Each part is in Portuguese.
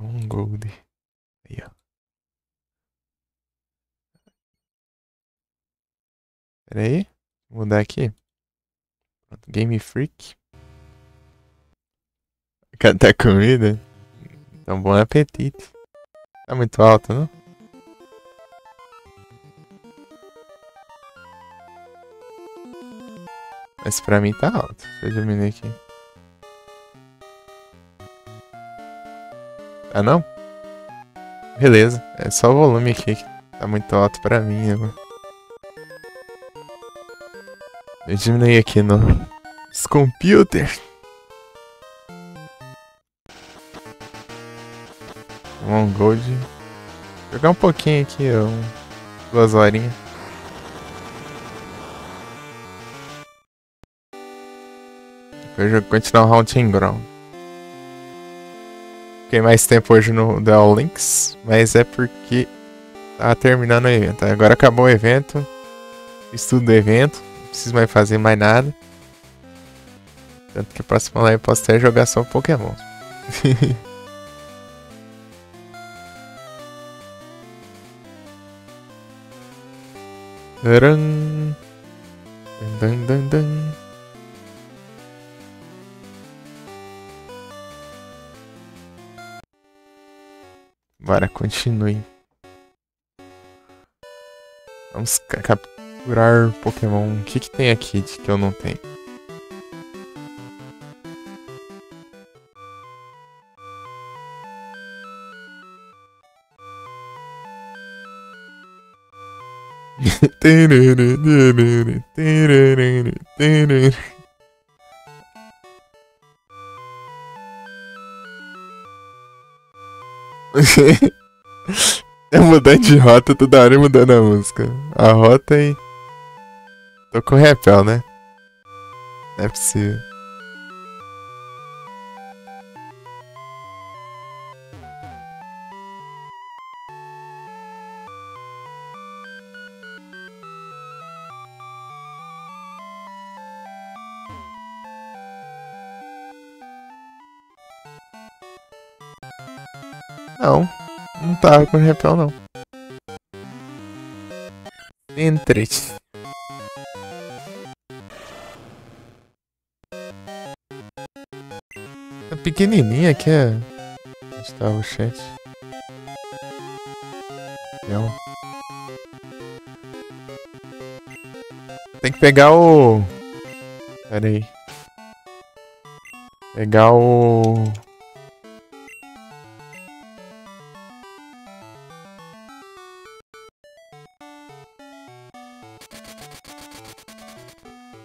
Um Gold. Aí, ó. Pera aí. Vou mudar aqui. Pronto, Game Freak. Cadê a comida? Então, bom apetite. Tá muito alto, não? Mas pra mim tá alto. Deixa eu diminuir aqui. Ah, não? Beleza. É só o volume aqui que tá muito alto pra mim. Eu diminui aqui no computer. Um Gold. Jogar um pouquinho aqui, 2 horinhas. Depois continuar o Haunting Ground. Fiquei mais tempo hoje no Duel Links, mas é porque tava terminando o evento. Agora acabou o evento. Estudo do evento. Não preciso mais fazer mais nada. Tanto que a próxima live eu posso até jogar só Pokémon. Taran. Dan, dan, dan. Bora, continue. Vamos capturar Pokémon. O que que tem aqui de que eu não tenho? É mudando de rota toda hora mudando a música. A rota e. Tô com repel, né? Não é possível. Não, não tava com repel não. Entre. Tá pequenininha aqui, é. Onde tá o chat? Não. Tem que pegar o. Pera aí. Pegar o.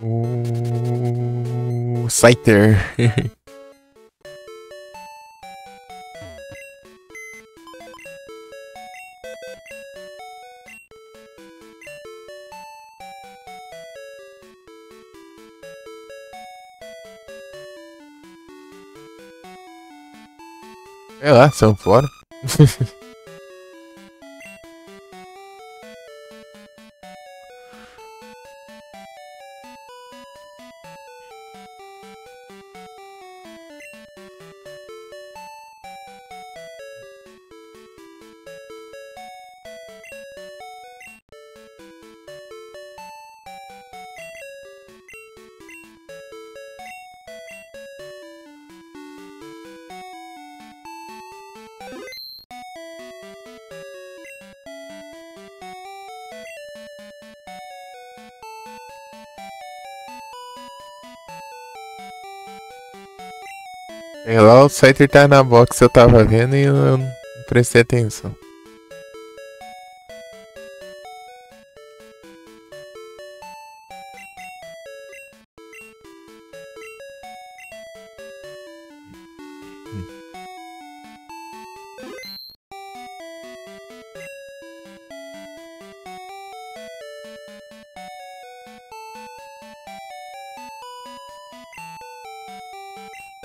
O Scyther. É lá, são fora. É lá, o Scyther tá na box, eu tava vendo e eu não prestei atenção.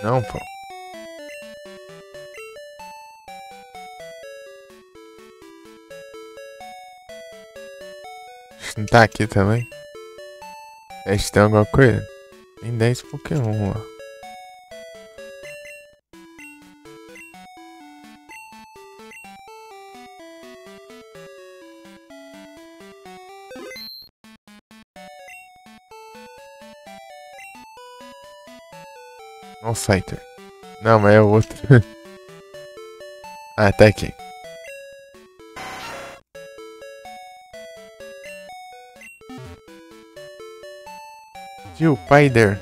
Não, pô. Não tá aqui também? Teste tem alguma coisa? Tem 10 Pokémon lá. Não, Scyther. Não, mas é o outro. Ah, tá aqui. Tio, Spider.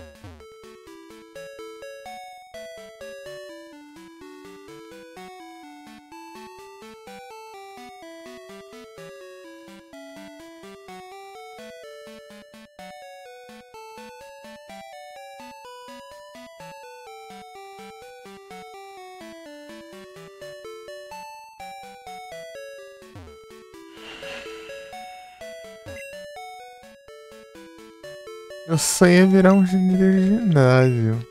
Eu só ia virar um líder de ginásio.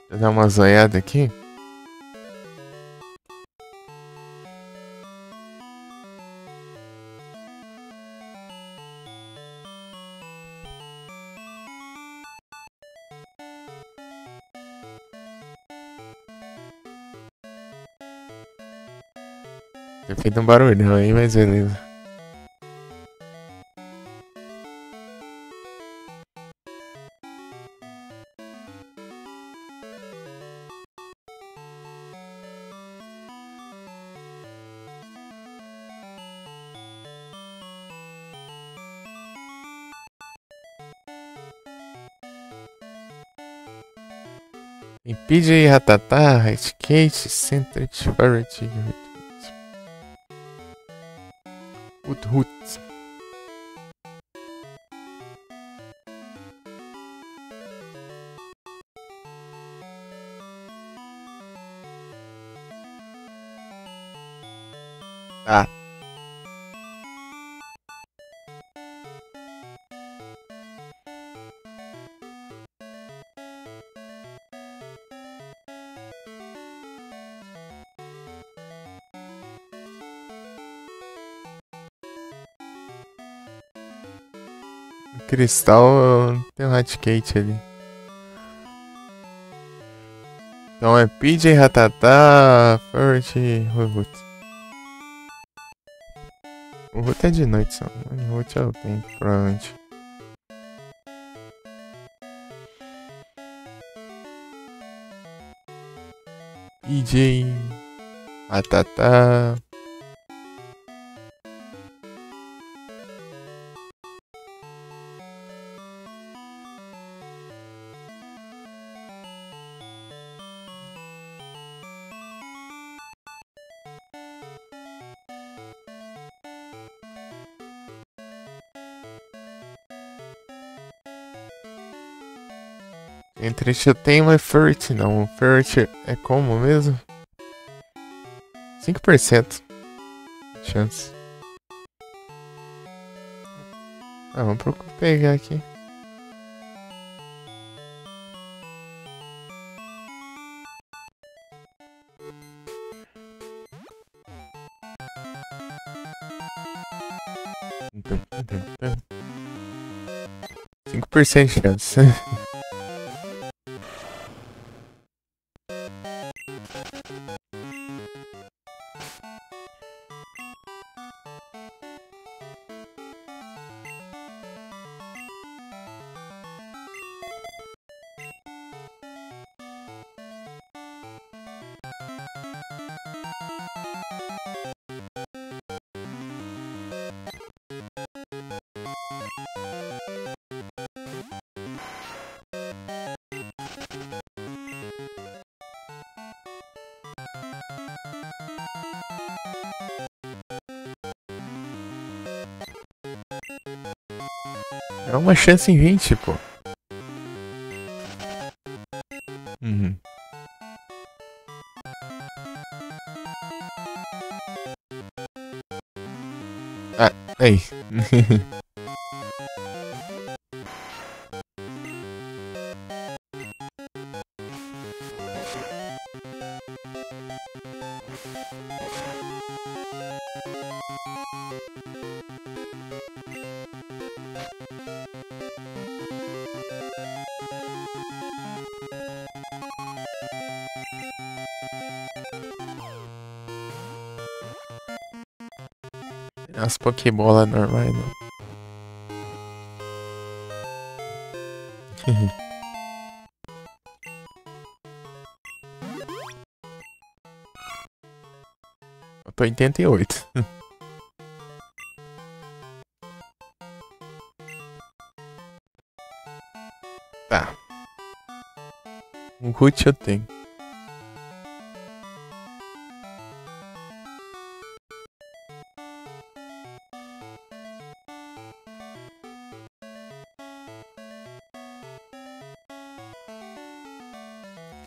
Vou dar uma zoiada aqui. Tem feito um barulhão aí, mas beleza. Em PJ Ratatá, Skate, Centric, Variety, Hoot. Tá. Cristal tem um Raticate ali. Então é PJ Ratatá, Furt e Hoot. O Hoot é de noite só. O Hoot é o tempo, provavelmente. PJ Ratatá. Entre eu tenho, mas Furt não. Furt é como mesmo? 5% de chance. Ah, vamos pegar aqui. Cinco por cento de chance. É uma chance em 20, pô. Uhum. Ah, aí. As Pokébola normais, não. Eu tô 88. Tá. Um root eu tenho.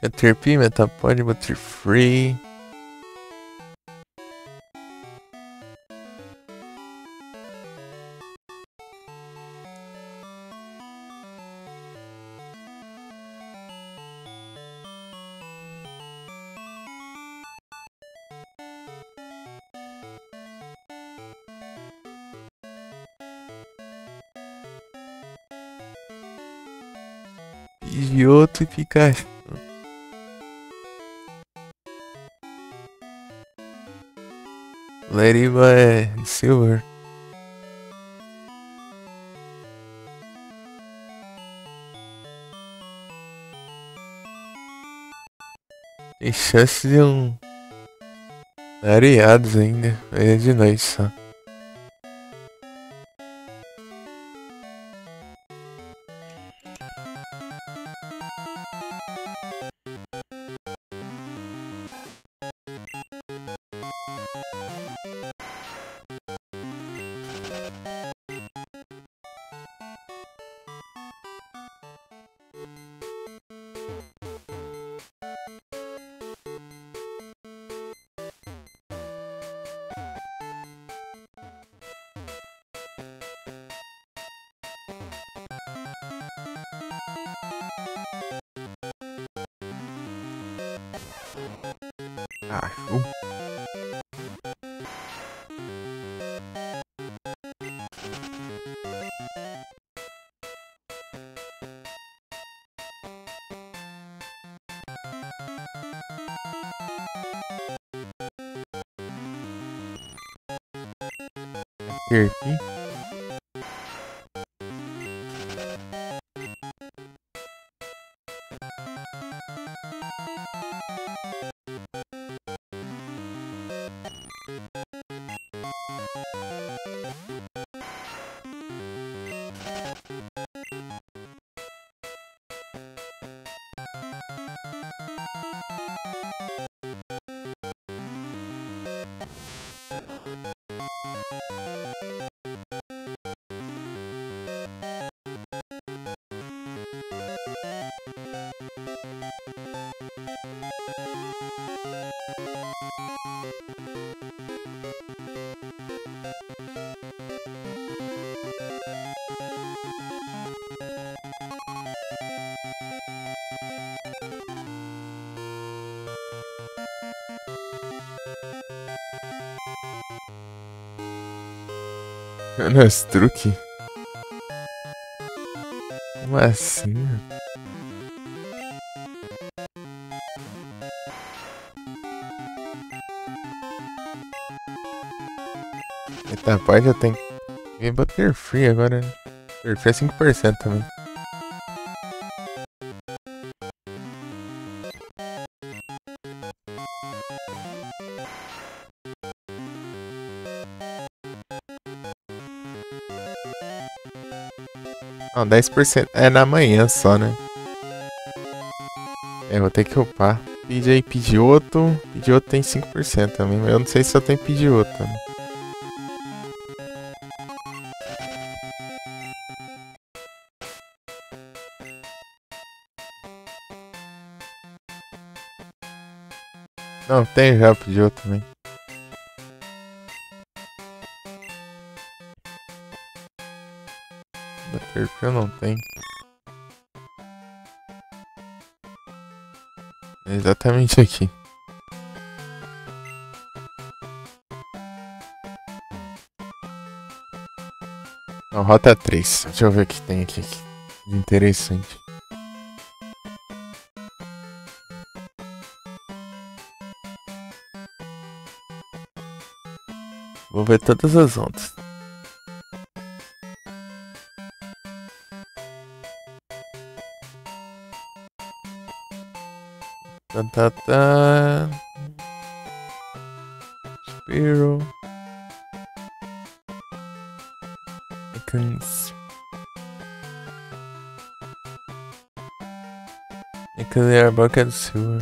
Caterpie, Metapod, Butterfree. Pidgeotto e Pikachu. Leriba é Silver. Tem chance de um. Areados ainda. É de noite só. Acho. Caterpie. Anastruque? Como assim? Eita, pai, já tem que ver Butterfree agora, né? Butterfree é 5% também. Não, 10% é na manhã só, né? É, vou ter que upar. PJ Pidgeotto. Pidgeotto tem 5% também, mas eu não sei se eu tenho Pidgeotto, né? Não, tem já, pediu também. Butterfree não tem. É exatamente aqui. Não, rota 3. Deixa eu ver o que tem aqui de interessante. Vou ver todas as ondas. Tá. Spiro. Icons. Nuclear Bucket Sewer.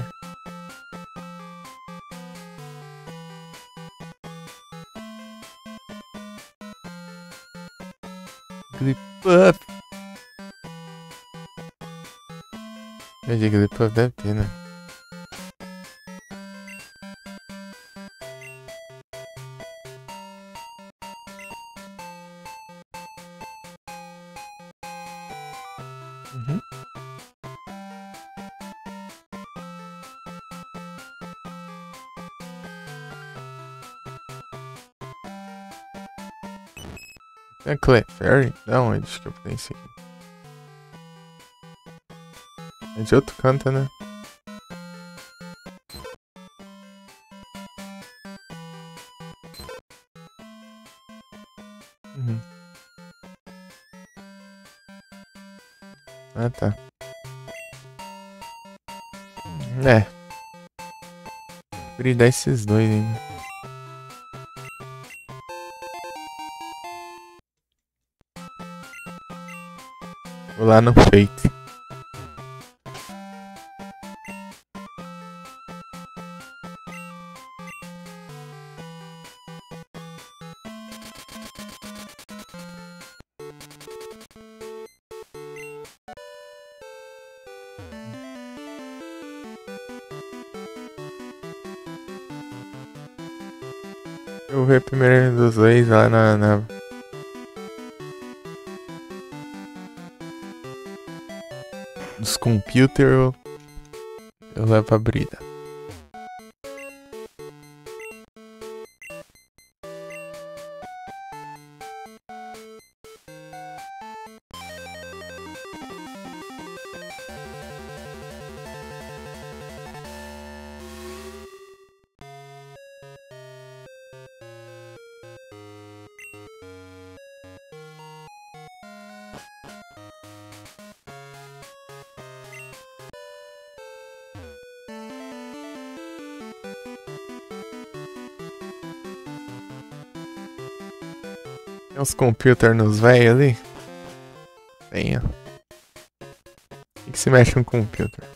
Glipuff. De Glipuff deve ter, né? Uhum. É Clefairy? Da onde que eu pensei aqui? É de outro canto, né? Uhum. Ah, tá. É. Preciso dar esses dois ainda. Vou lá no feito. Eu vou ver primeiro dos dois lá dos computers. Eu levo a brida. Tem uns computers nos velhos ali? Tem, ó. O que se mexe um computer?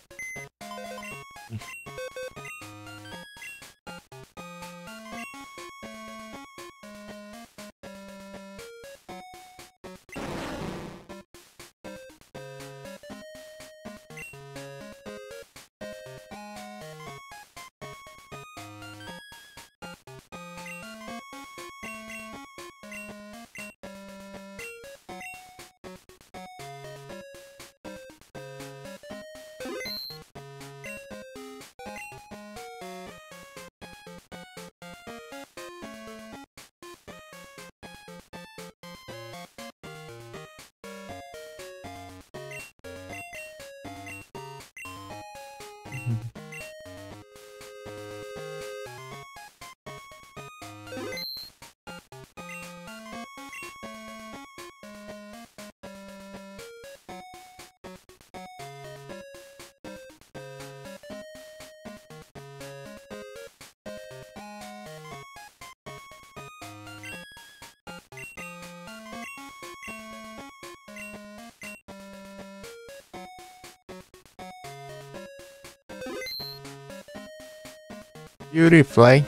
Beautyfly.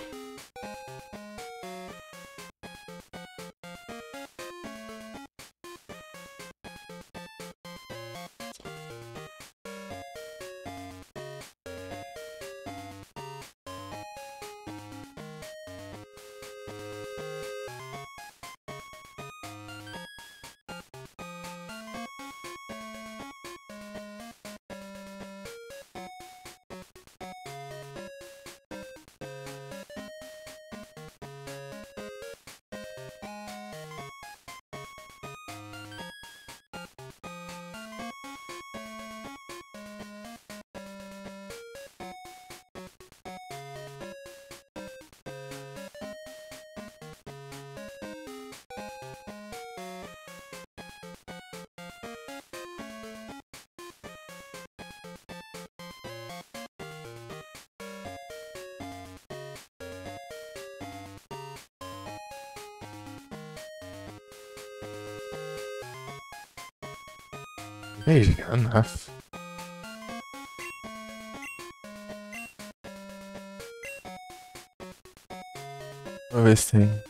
Beijando, Rafa. Vamos ver se tem.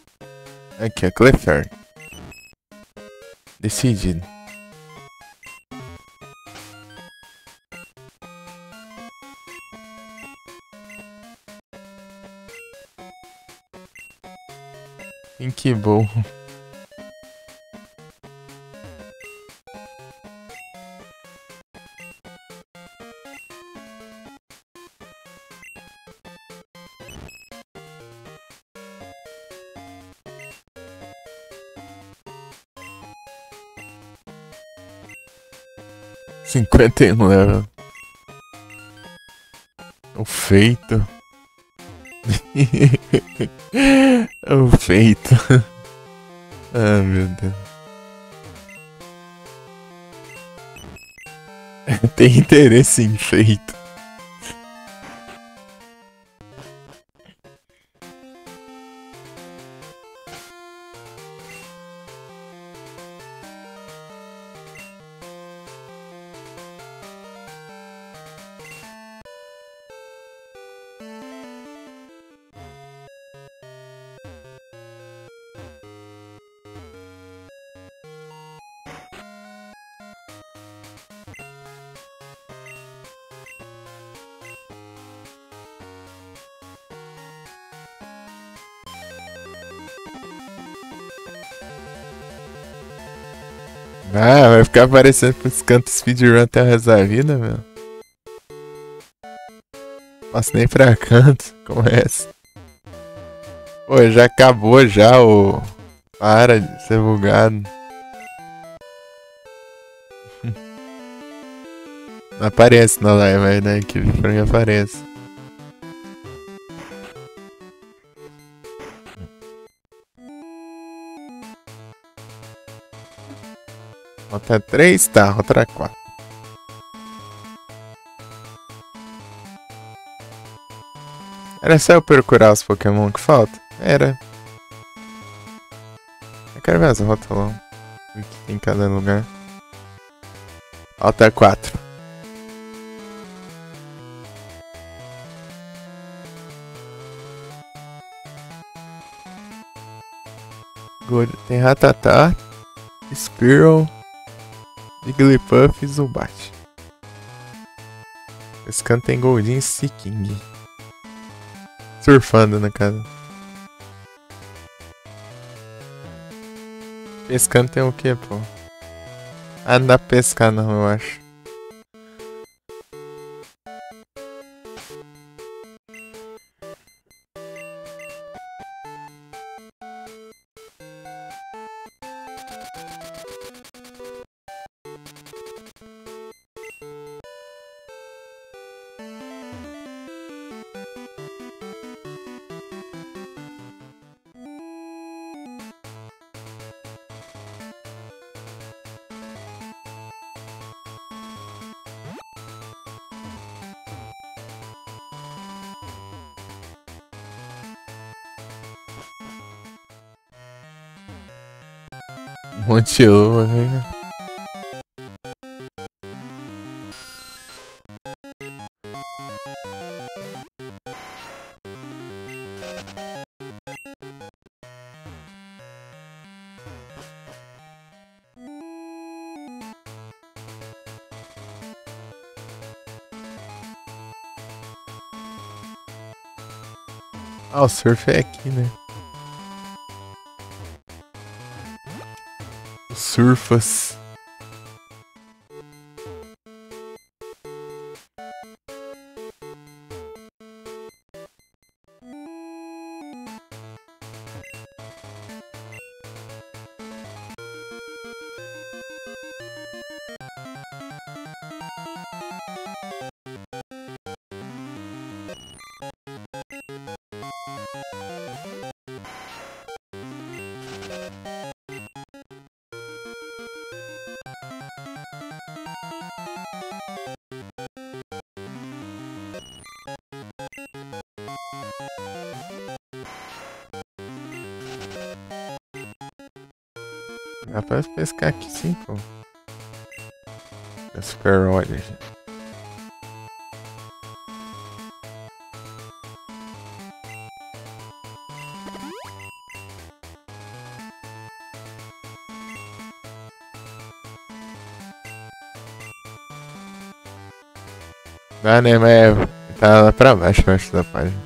Aqui, a Clefairy. Decidido. Que bom. Cinquenta e um level. O feito. O feito. Ah, meu Deus. Tem interesse em feito. Ah, vai ficar aparecendo pros cantos speedrun até o resto da vida, meu. Passo nem pra canto, como é essa? Pô, já acabou já o... Para de ser bugado. Não aparece na live, mas na equipe pra mim aparece. Rota 3, tá, rota 4. Era só eu procurar os Pokémon que faltam? Era. Eu quero ver as rotas lá. O que tem em cada lugar. Rota 4. Tem Rattata, Spearow, Jigglypuff e Zubat. Esse canto tem Goldeen Seeking. Surfando na casa. Pescando tem o que, pô? Ah, não dá pra pescar não, eu acho. Monte Luva, né? Ah, o surf é aqui, né? O Surfas. Dá pra pescar aqui sim, pô. É Super Roger. Dá, né? Mas tá lá pra baixo, eu acho, da página.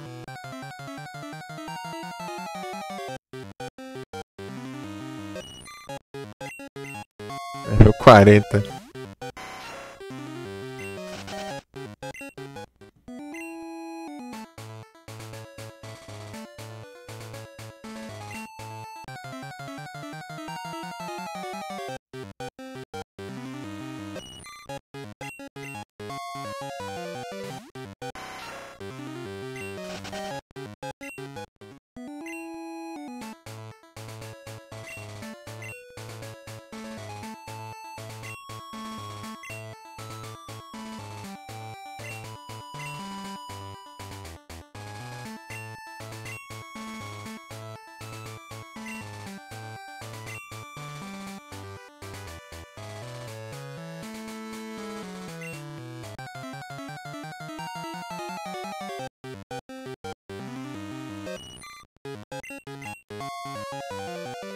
É o 40.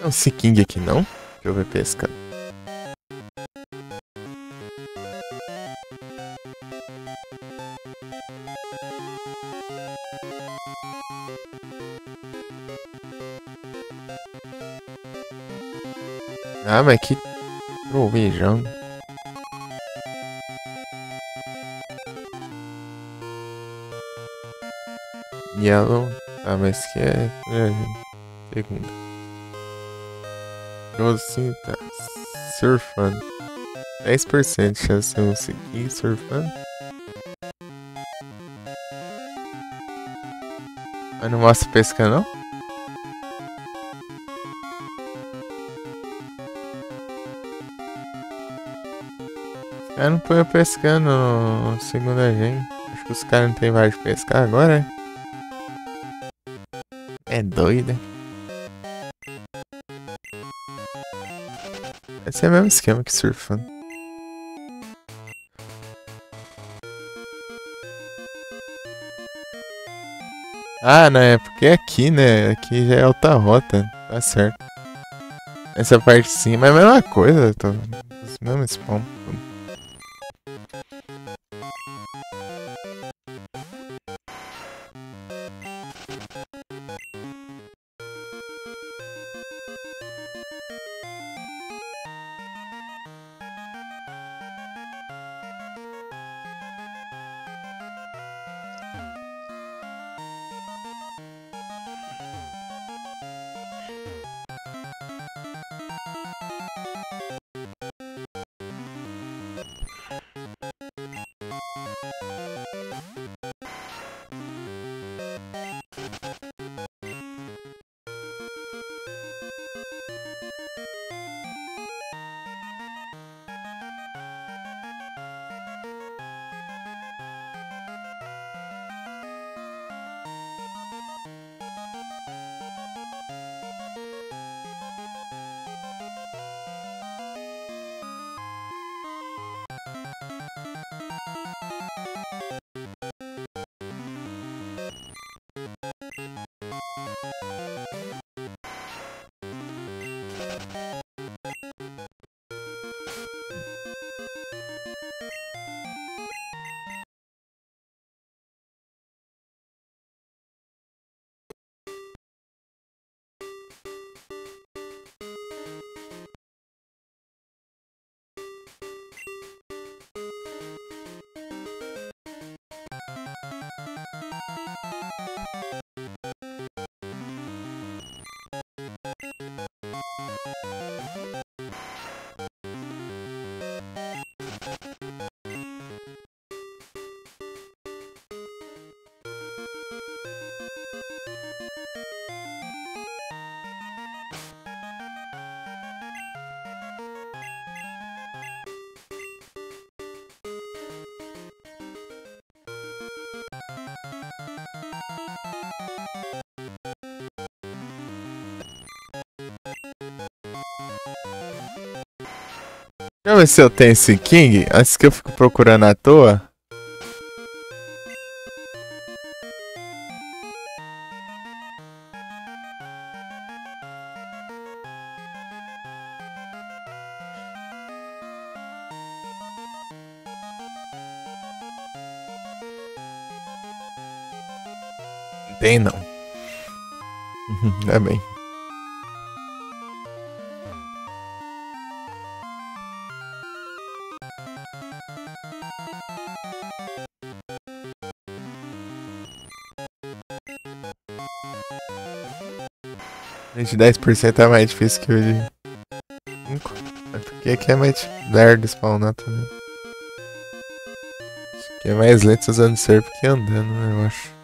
Não, Sea King aqui não? Deixa eu ver pesca. Ah, mas que trovejão. Yellow. Ah, mas que é. Segunda. Doce, tá. Surfando. 10% de chance de eu seguir surfando. Mas não mostra pesca não? Os caras não põem eu pescando no segunda gente. Acho que os caras não tem vaga de pescar agora, é? É doido, né? Esse é o mesmo esquema que surfando. Ah, não, é porque é aqui, né? Aqui já é alta rota. Tá certo. Essa parte sim, mas é a mesma coisa. Tô... Os mesmos spawn. Deixa eu ver se eu tenho esse King, antes que eu fico procurando à toa. Não tem não. É bem. De 10% é mais difícil que o de 5. É porque aqui é mais lerdo spawnar também. Aqui é mais lento usando surf que andando, né, eu acho.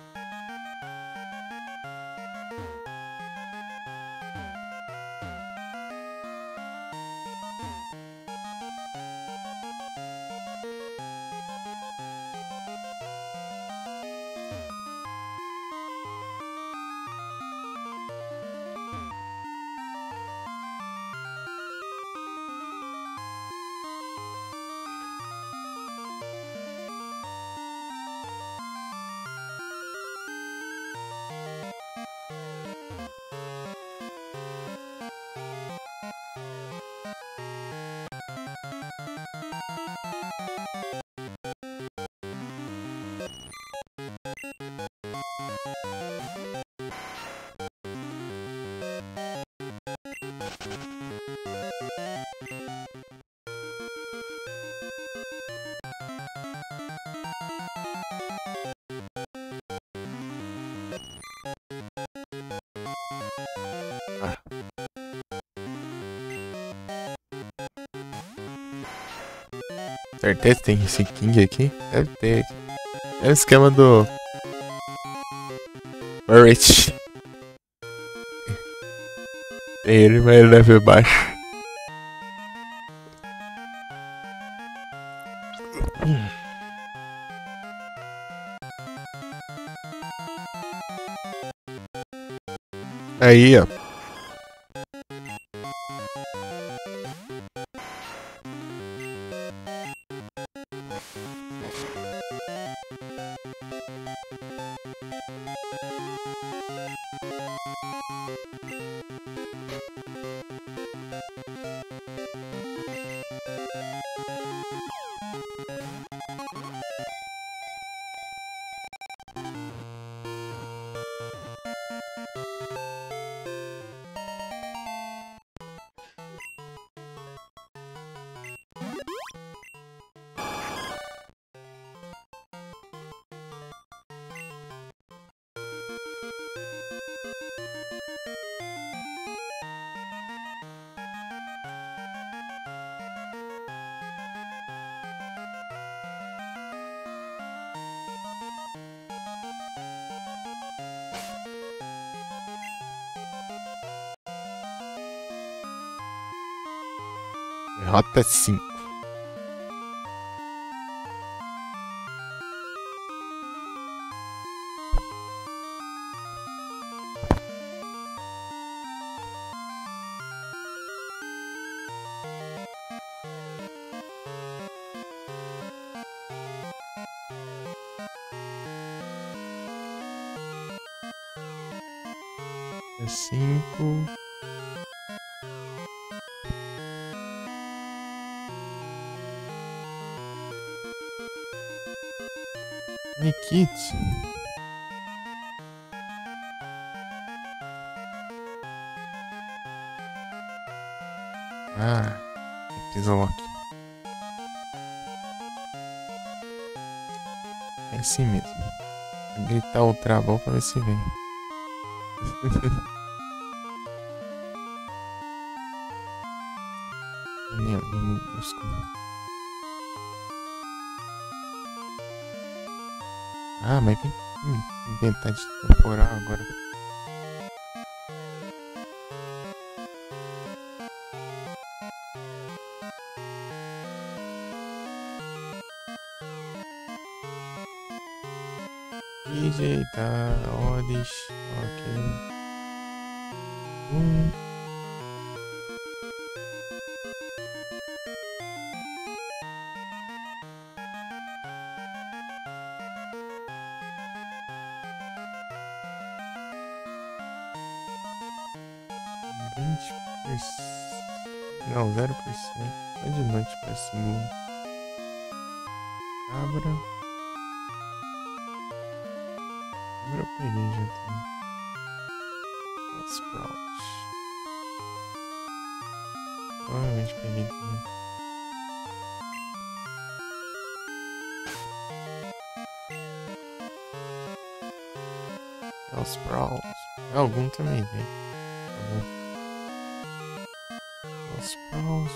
Ah. Certeza que tem esse King aqui? Deve ter. É o esquema do Rich. Tem ele, mas ele level baixo. Aí, ó. Rota 5. É 5. Nikit. Ah, Epilock. É assim mesmo. Vou gritar o travão pra ver se vem. Minúsculo. Ah, mas tem que inventar de temporal agora. DJ tá, odds, ok. 20%. Não, 0%. Só de noite pra segunda. Cabra. Cabra eu peguei já também. Sprout. Provavelmente peguei também. Sprout. Algum também tem. Tá bom. Sprout.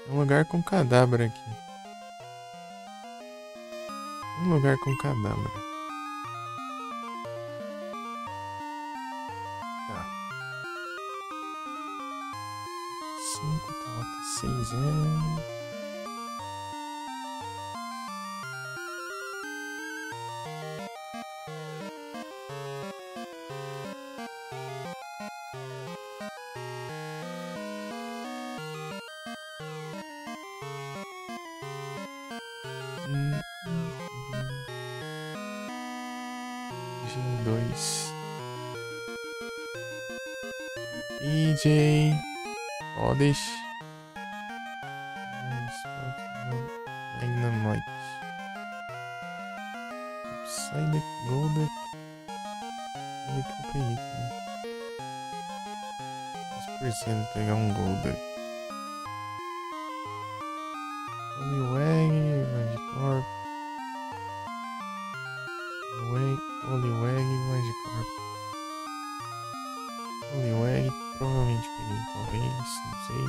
Um lugar com cadabra aqui. Um lugar com cadabra. Tá. 5, tá alta 6, é. G2 PJ Oddish Dynamite Psyduck Golduck. Olha que eu peguei também. 10% pegar um Golduck. Poliwag, Magikarp. Poliwag, Magikarp. Poliwag, provavelmente peguei, talvez, não sei.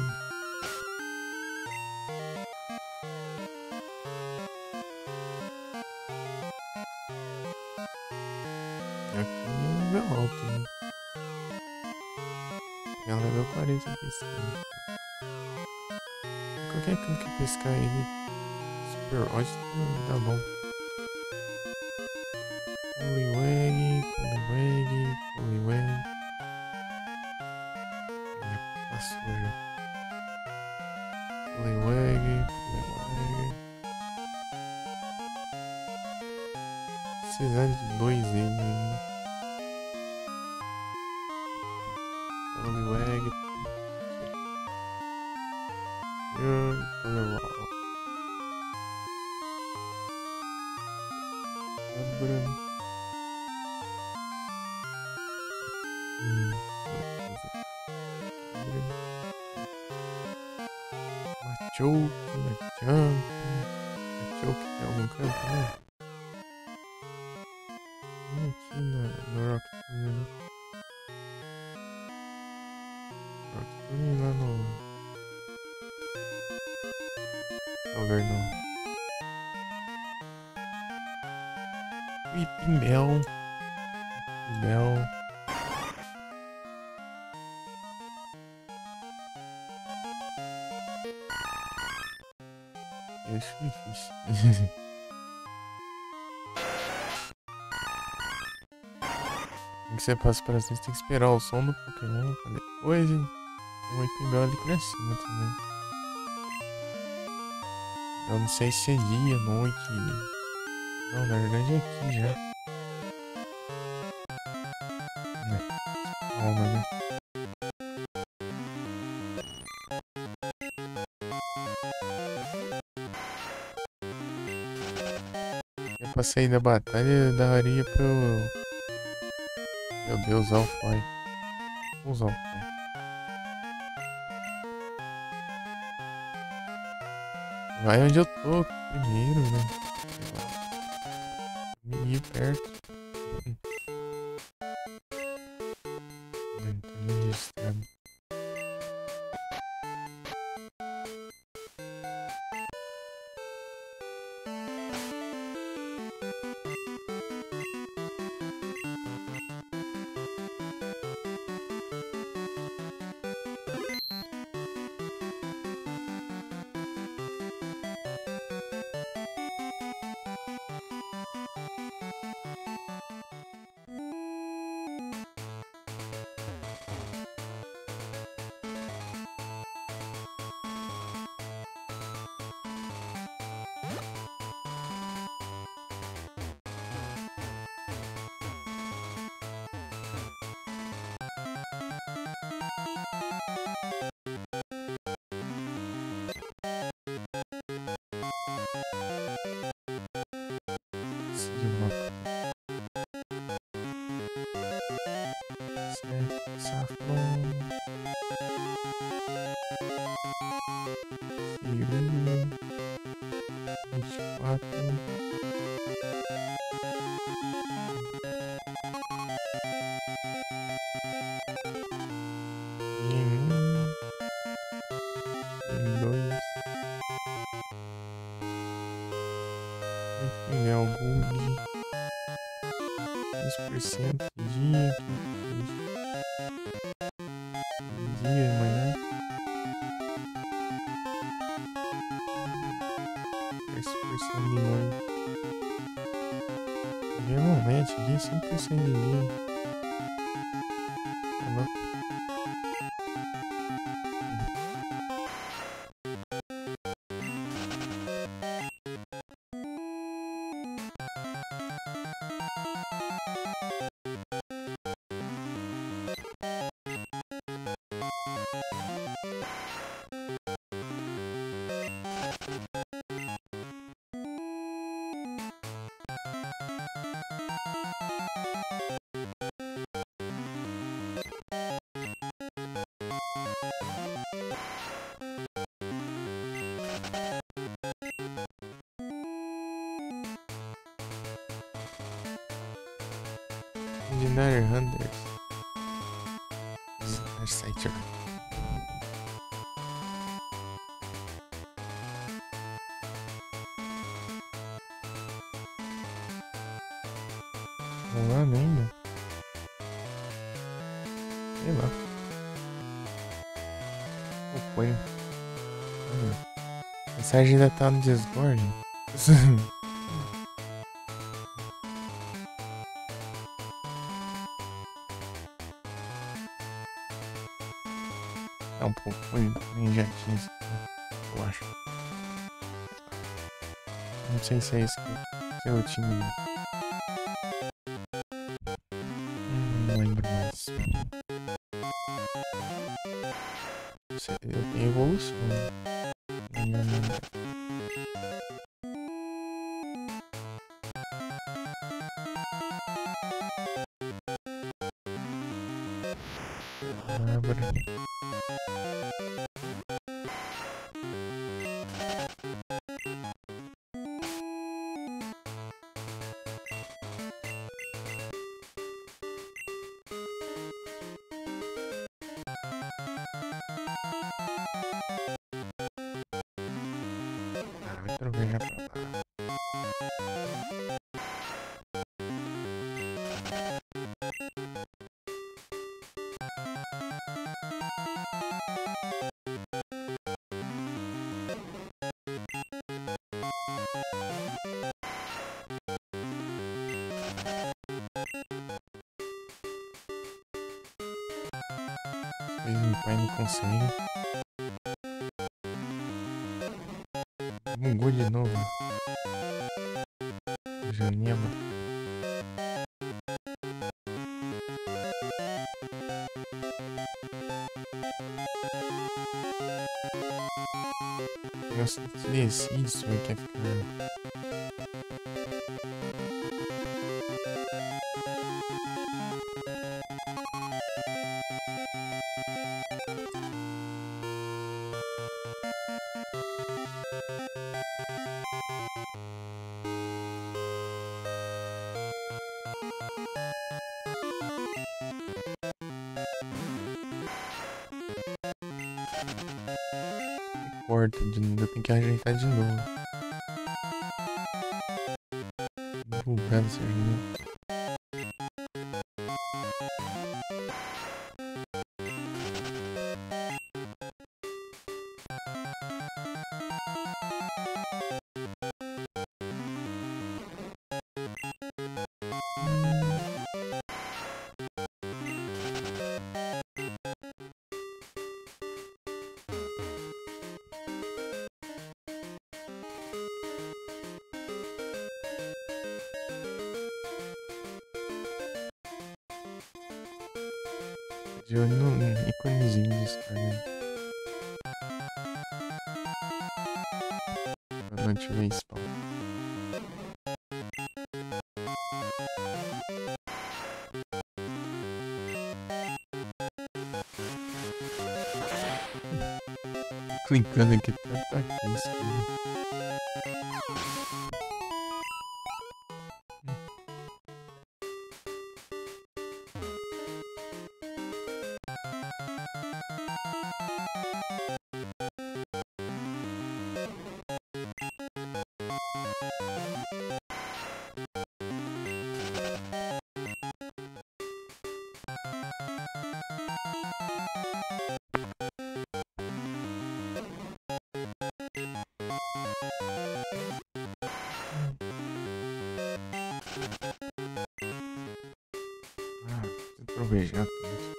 Aqui é level alto, né? É level 40 pescando. Qualquer canto que pescar ele, Super Odd tá bom. Poliwag. Passou já. Poliwag. Precisar de 2 ele ainda. Poliwag. Machoke tem algum canto, né? Aqui no Rocktune, né? Rocktune lá no... Alvernão. Weepinbell. Eu acho difícil. Tem que ser passo para cima, tem que esperar o som do Pokémon pra depois tem um Weepinbell ali pra cima também. Eu não sei se é dia, noite. Não, na verdade é aqui já. Calma, né? Pra sair da batalha daria pra eu... Meu Deus, usar o Fly. Vou usar o Fly. Vai onde eu tô primeiro, né? Me ir perto. Não tô me registrando. de mapa. Certo, safão. Ciúme. 24. Bug 10% dia, dia amanhã 10% de noite. Normalmente aqui 5% de dia. Tá louco? Legendary Hunters. Site. Rolando ainda? Sei lá. Põe. A mensagem ainda tá no Discord. É um pouco bem jatinho, eu acho. Não sei se é isso que eu tinha. Não lembro mais. Eu tenho evolução. Árvore. Vai trocar pra lá. Meu pai não consegue. Bugou de novo. Janela. Nossa, decide se vai quer ficar. Corta, eu tenho que ajeitar de novo. Bugado essa janela. De olho no íconezinho de descarga. Eu não ativei spawn. Clicando aqui, tá aqui, isso aqui. Preciso trovejar tudo.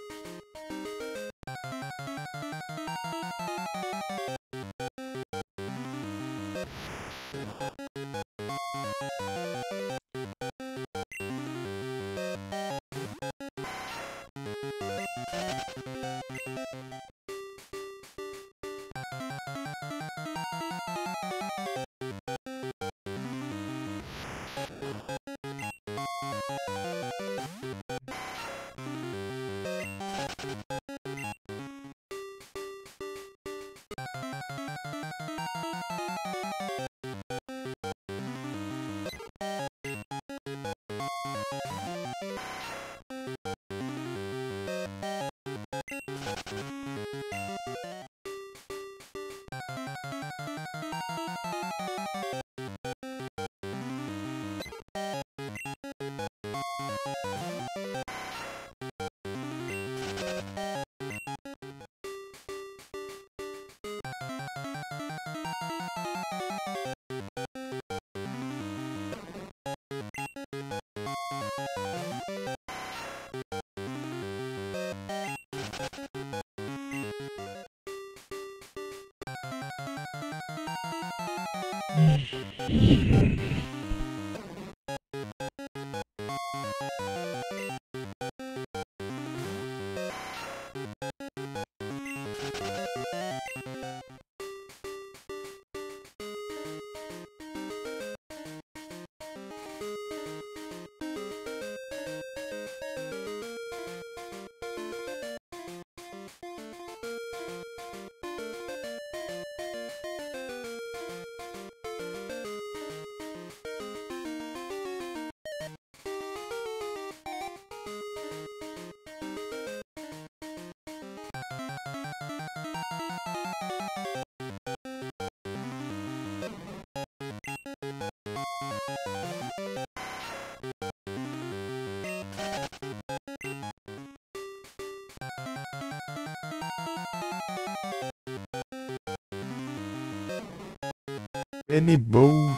Penny Bolt.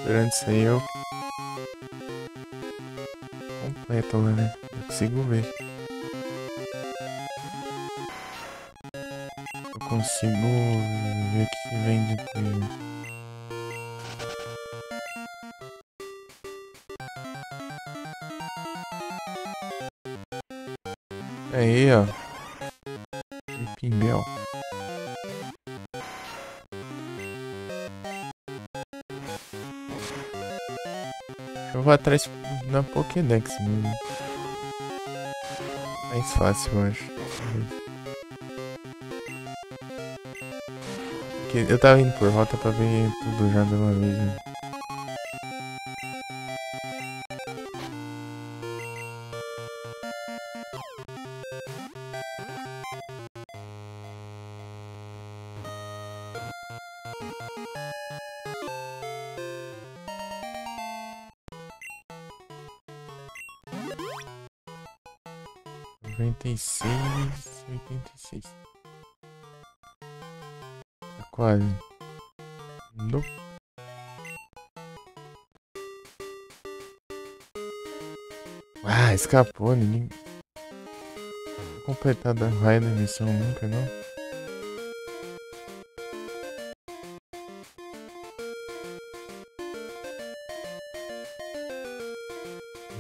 Durante isso aí eu completo lá, né? Eu consigo ver. Eu consigo ver o que vem depois. Aí, ó. Pimbel. Eu vou atrás na Pokédex mesmo. Mais fácil, eu acho. Porque eu tava indo por volta pra ver tudo já de uma vez, né? Noventa e seis, 86. Tá quase. Nope. Ah, escapou, ninguém. Completada a raia da missão nunca, não?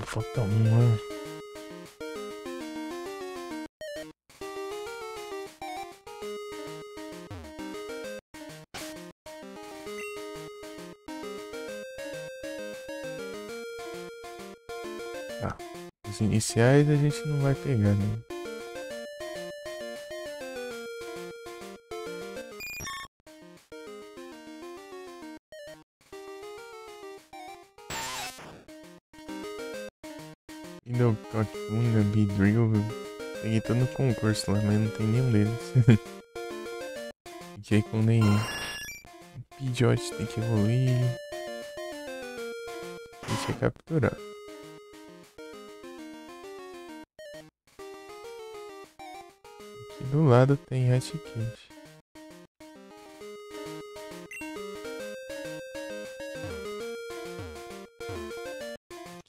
Falta uma. Tá. Os iniciais a gente não vai pegar, né? Indo Cotfunda, Beedrill, peguei todo no concurso lá, mas não tem nenhum deles. Fiquei com nenhum. Pidgeot tem que evoluir. Deixa eu capturar. Aqui do lado tem Hatchkit.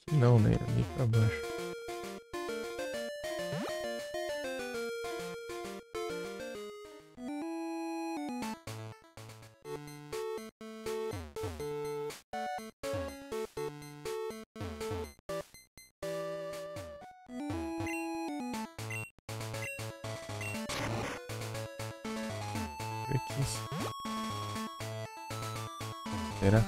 Aqui não, né? Ali pra baixo. Por aqui. Será?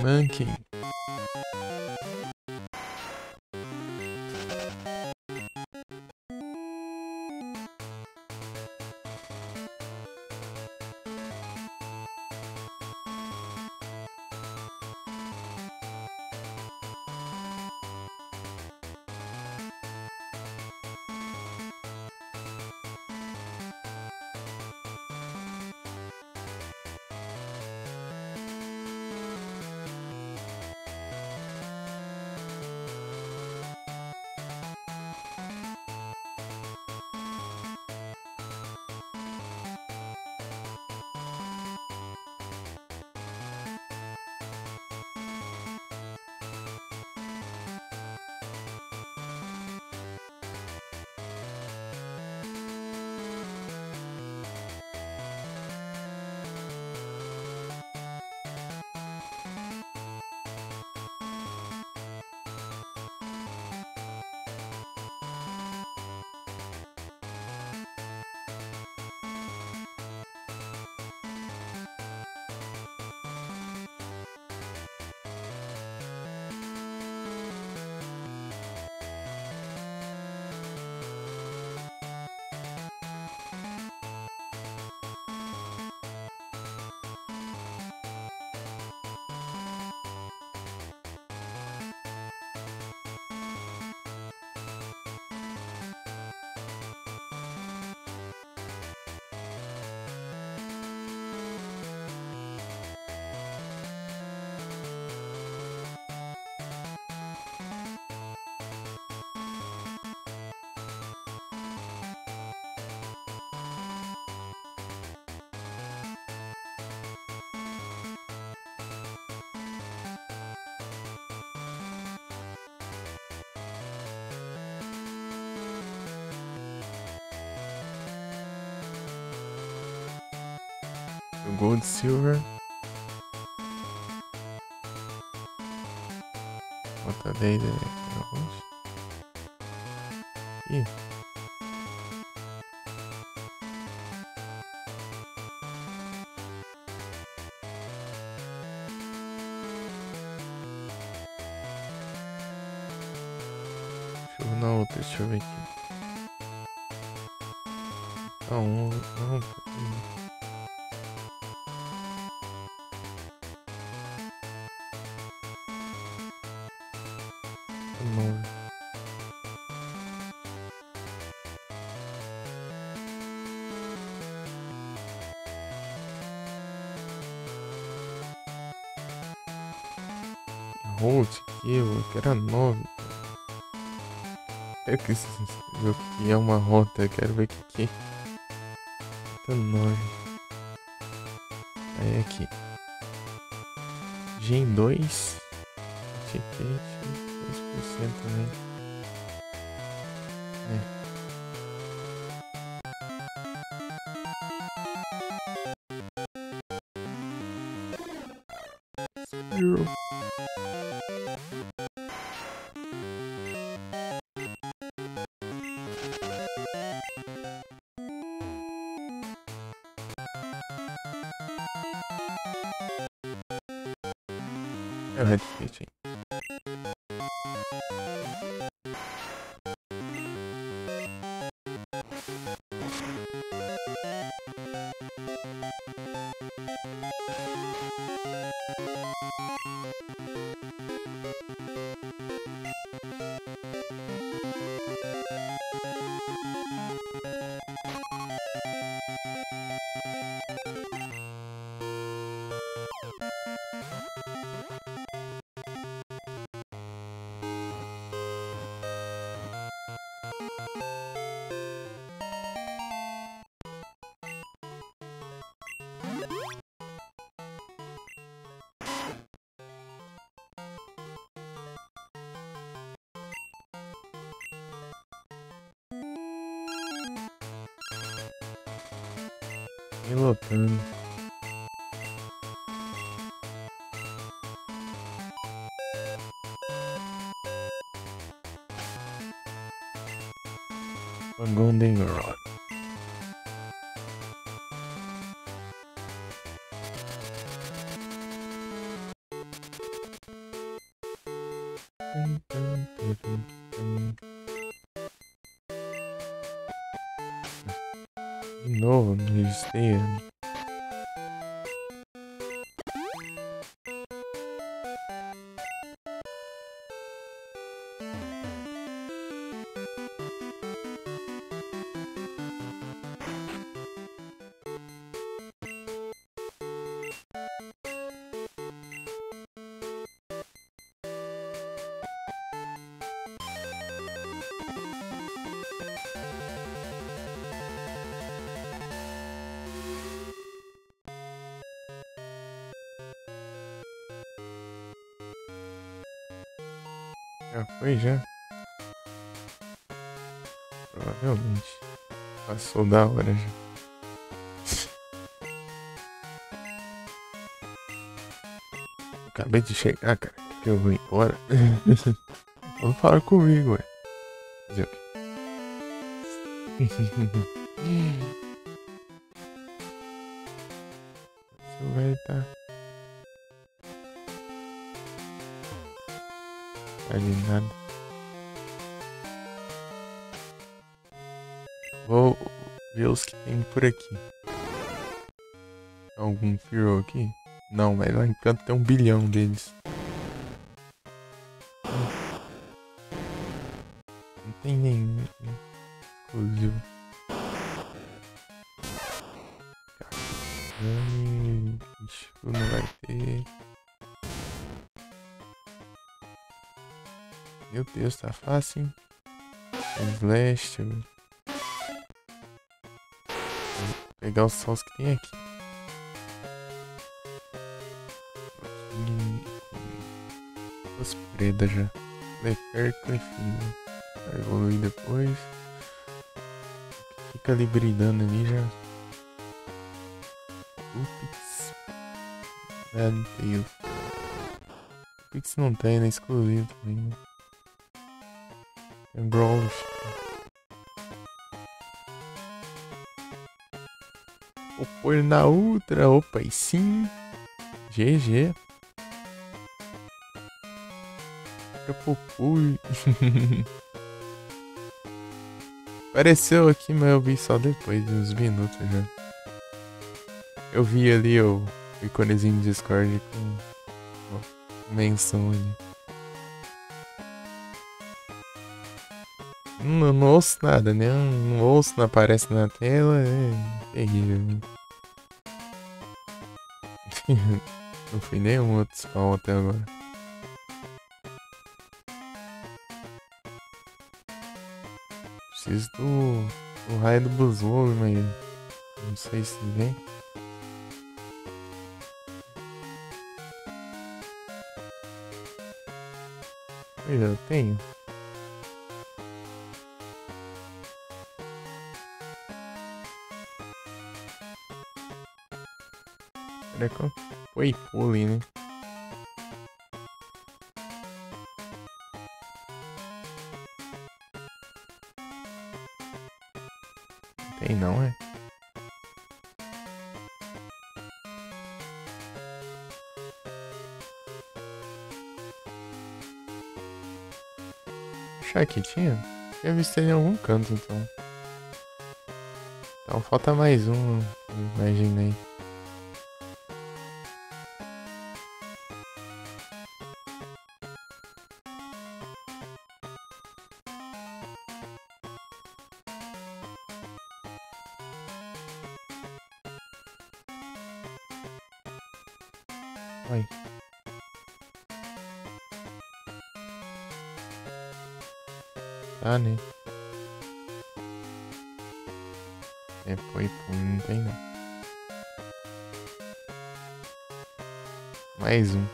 Monkey. Gold, Silver. Bota 10 aqui na roxa. Ih. Deixa eu ver na outra, deixa eu ver aqui. Tá um, não, tá um. Hold aqui, eu quero 9. Quero que ver o que é uma rota, quero ver o que é. Tá 9. Aí aqui. Gen 2. Chequete. 10% também. Zero. É o Red Kit, hein? Pilotando. Goldenrod. De novo, não registrei. Já foi, já? Provavelmente. Passou da hora já. Acabei de chegar, cara. Que eu vou embora. Vamos falar comigo, ué. Fazer o quê? Você vai estar. Ali nada. Vou ver os que tem por aqui. Algum Firo aqui? Não, mas lá em canto tem 1 bilhão deles. Não tem nenhum exclusivo. Ixi, não vai ter. Meu Deus, tá fácil, hein? Slash. Vou pegar os sons que tem aqui. Os predas já. Leperco, enfim. Vai evoluir depois. Fica ali brilhando ali já. Ups. Deus. Pix não tem, né? Exclusivo também, né? Tem Brawl. Vou pôr na Ultra. Opa, e sim. GG. Capopui. Apareceu aqui, mas eu vi só depois de uns minutos já. Eu vi ali o iconezinho de Discord com menção ali. Não ouço nada, né? Não ouço, não aparece na tela. É terrível. Não fui nenhum outro spawn até agora. Preciso do raio do Buzzwole, mas não sei se vem. Pois eu tenho. Será que eu... Foi pule, né? Tem não, é? Achar que tinha? Tinha visto ele em algum canto, então. Então falta mais um, imaginei. Ai. Tá, né? É, foi, não tem não. Mais um.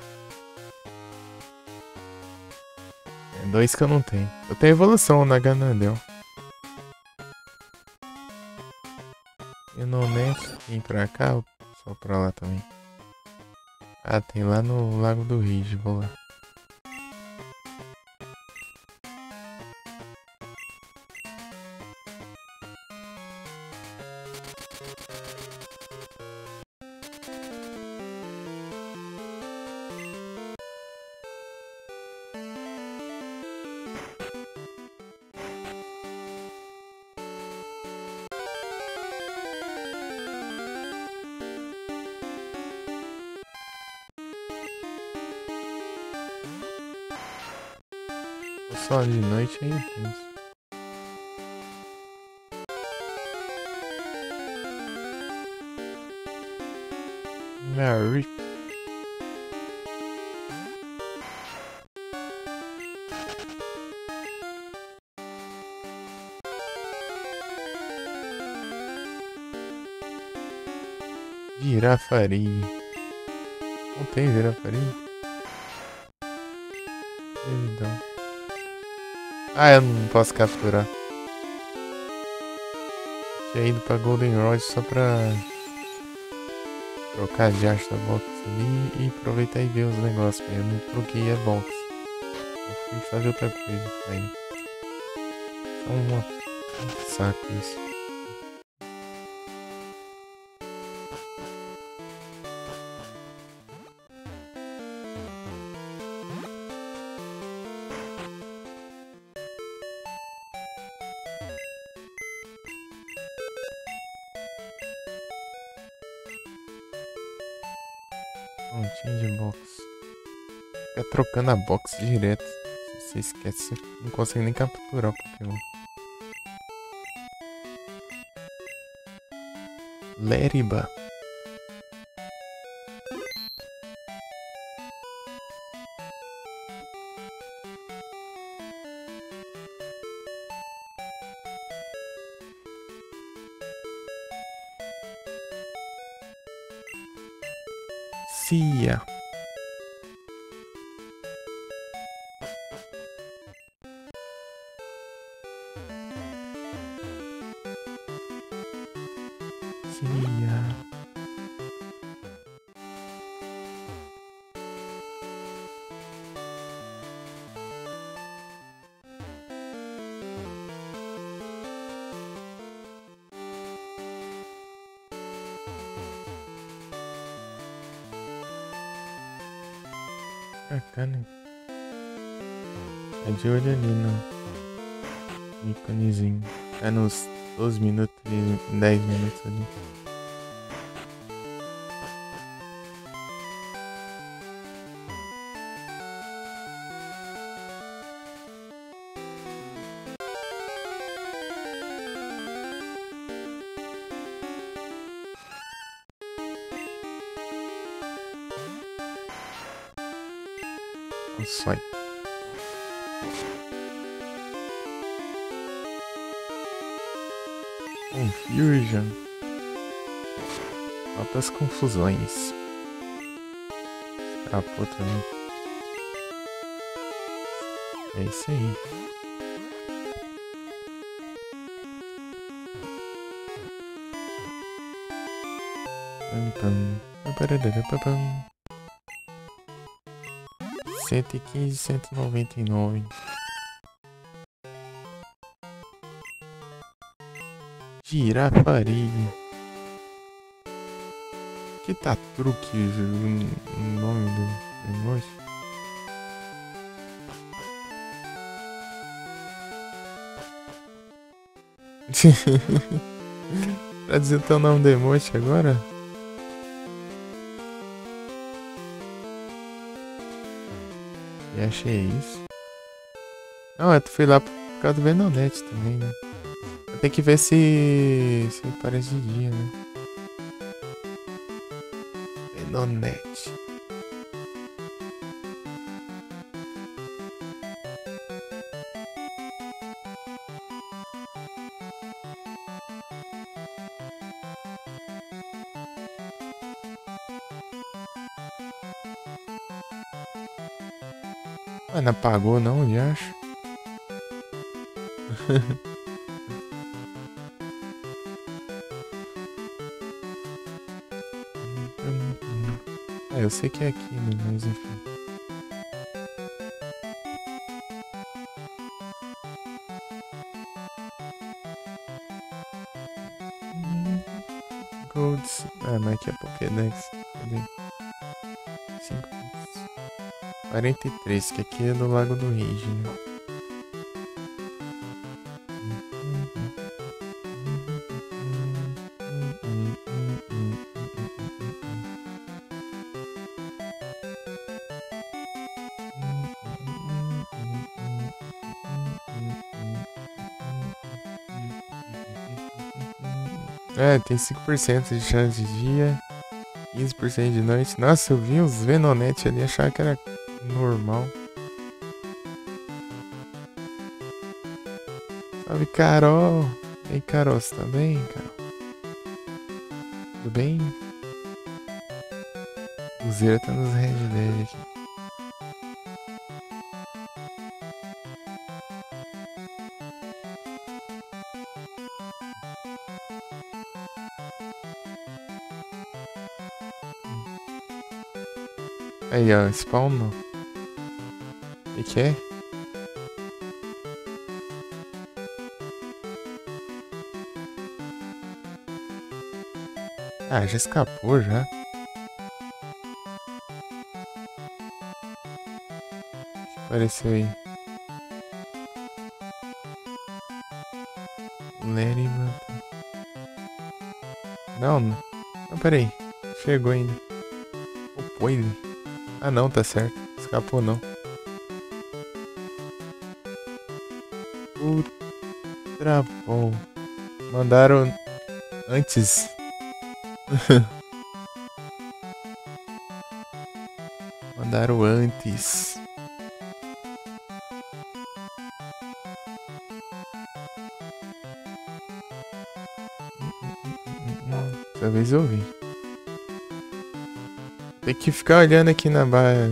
É dois que eu não tenho. Eu tenho evolução na Ganondel. Eu não nesse. Vim pra cá ou só pra lá também? Ah, tem lá no Lago do Ridge, vou lá. Só de noite é intenso. Mary. Girafari. Não tem girafari? Então. Ah, eu não posso capturar. Tinha ido pra Golden Rod só pra trocar de arte da box ali e aproveitar e ver os negócios. Eu não troquei a box. Eu fui fazer outra coisa aí. É um saco isso. Change box. Fica trocando a box direto. Se você esquece, você não consegue nem capturar o Pokémon. Leriba. Cia. Cia. Bacana. É de olho ali no íconezinho. É nos 12 minutos, 10 minutos ali. Sai. Confusion. Altas confusões. Escapou também. É isso aí. Pam. 115, 199. Girafari. Que tá truque o nome do negócio? Traduzir o teu nome do emote agora? E achei isso. Não, eu fui lá por causa do Venonete também, né? Tem que ver se parece de dia, né? Venonete. Ah, não apagou não, eu acho. Ah, eu sei que é aqui, né? Mas enfim. Golds. Ah, mas aqui é Pokédex. Cadê? 5. 43, que aqui é do Lago do Rage, né? É, tem 5% de chance de dia, 15% de noite. Nossa, eu vi uns Venonete ali, achava que era normal. Salve, Carol! E aí, Carol, você tá bem, Carol? Tudo bem? O Zera tá nos Red Dead aqui. Aí, ó, spawn não. O que é? Ah, já escapou já. O que apareceu aí? Larry, mano. Não, não. Não, peraí. Chegou ainda. O Poile. Ah, não, tá certo. Escapou não. Ultra bom. Mandaram antes. Mandaram antes. Dessa vez eu vi. Tem que ficar olhando aqui na barra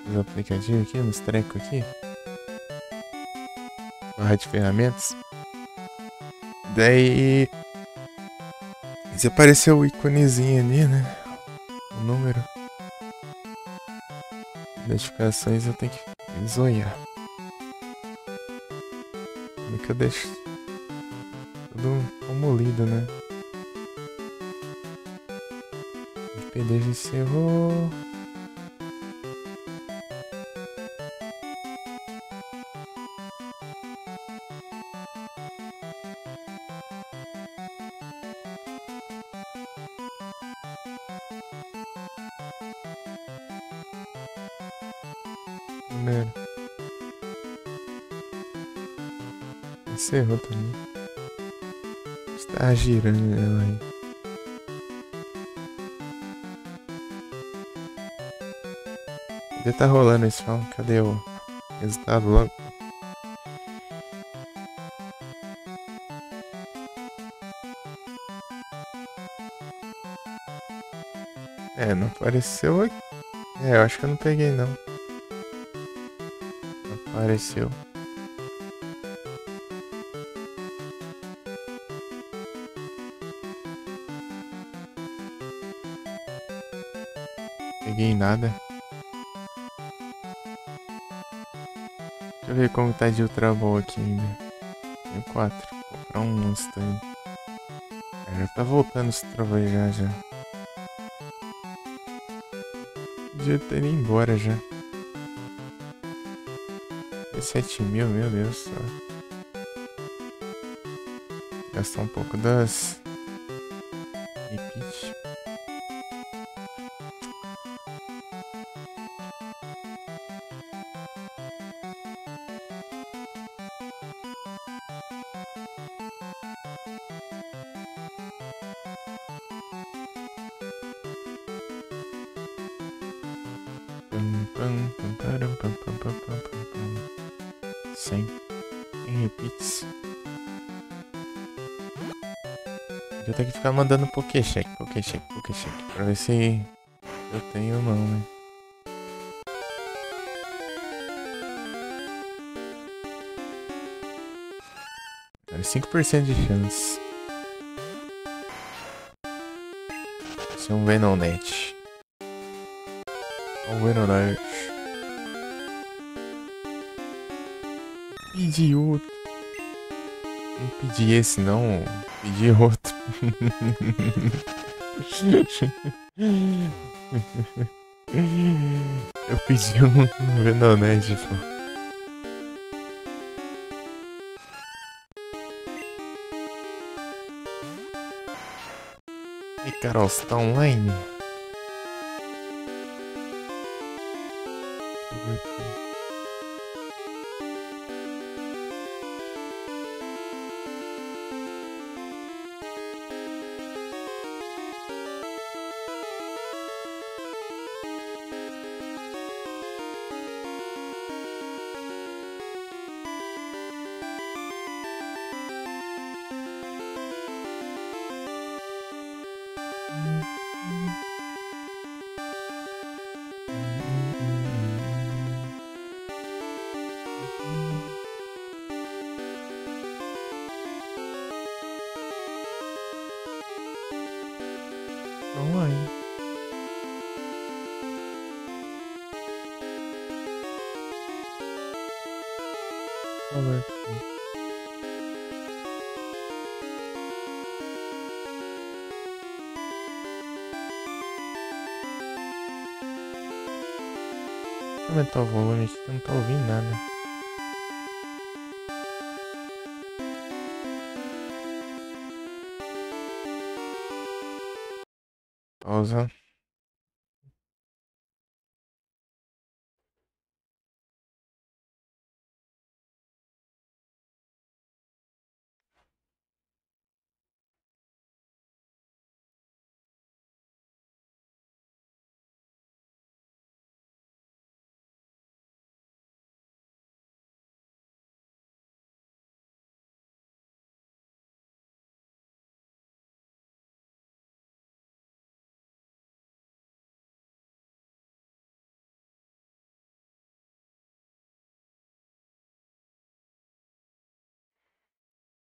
dos aplicativos aqui, nos trecos aqui. Barra de ferramentas. Daí se apareceu o íconezinho ali, né? O número. Notificações eu tenho que zoiar. Como é que eu deixo tudo como lido, né? O PD já encerrou. Primeiro. Encerrou também. Está girando ela aí. Cadê tá rolando esse filme? Cadê o resultado logo? É, não apareceu aqui. É, eu acho que eu não peguei não. Não apareceu. Peguei nada. Deixa eu ver como tá de Ultra Ball aqui ainda. Tem 4. Vou comprar um monstro aí. Já tá voltando esse trovão já. Podia ter ido embora já. 7.000, meu Deus do céu. Gastar um pouco das... Repeat. Sem repeats. Eu tenho que ficar mandando Pokécheck pra ver se eu tenho ou não, né? Cara, 5% de chance. Esse é um Venonat. Um Venonat. Pedi outro. Não pedi esse não. Pedi outro. Eu pedi um Venonat, pô. E Carol, você tá online? Deixa eu ver aqui. Online. Olha aqui. Deixa eu aumentar o volume aqui que eu não tô ouvindo nada. Pausa.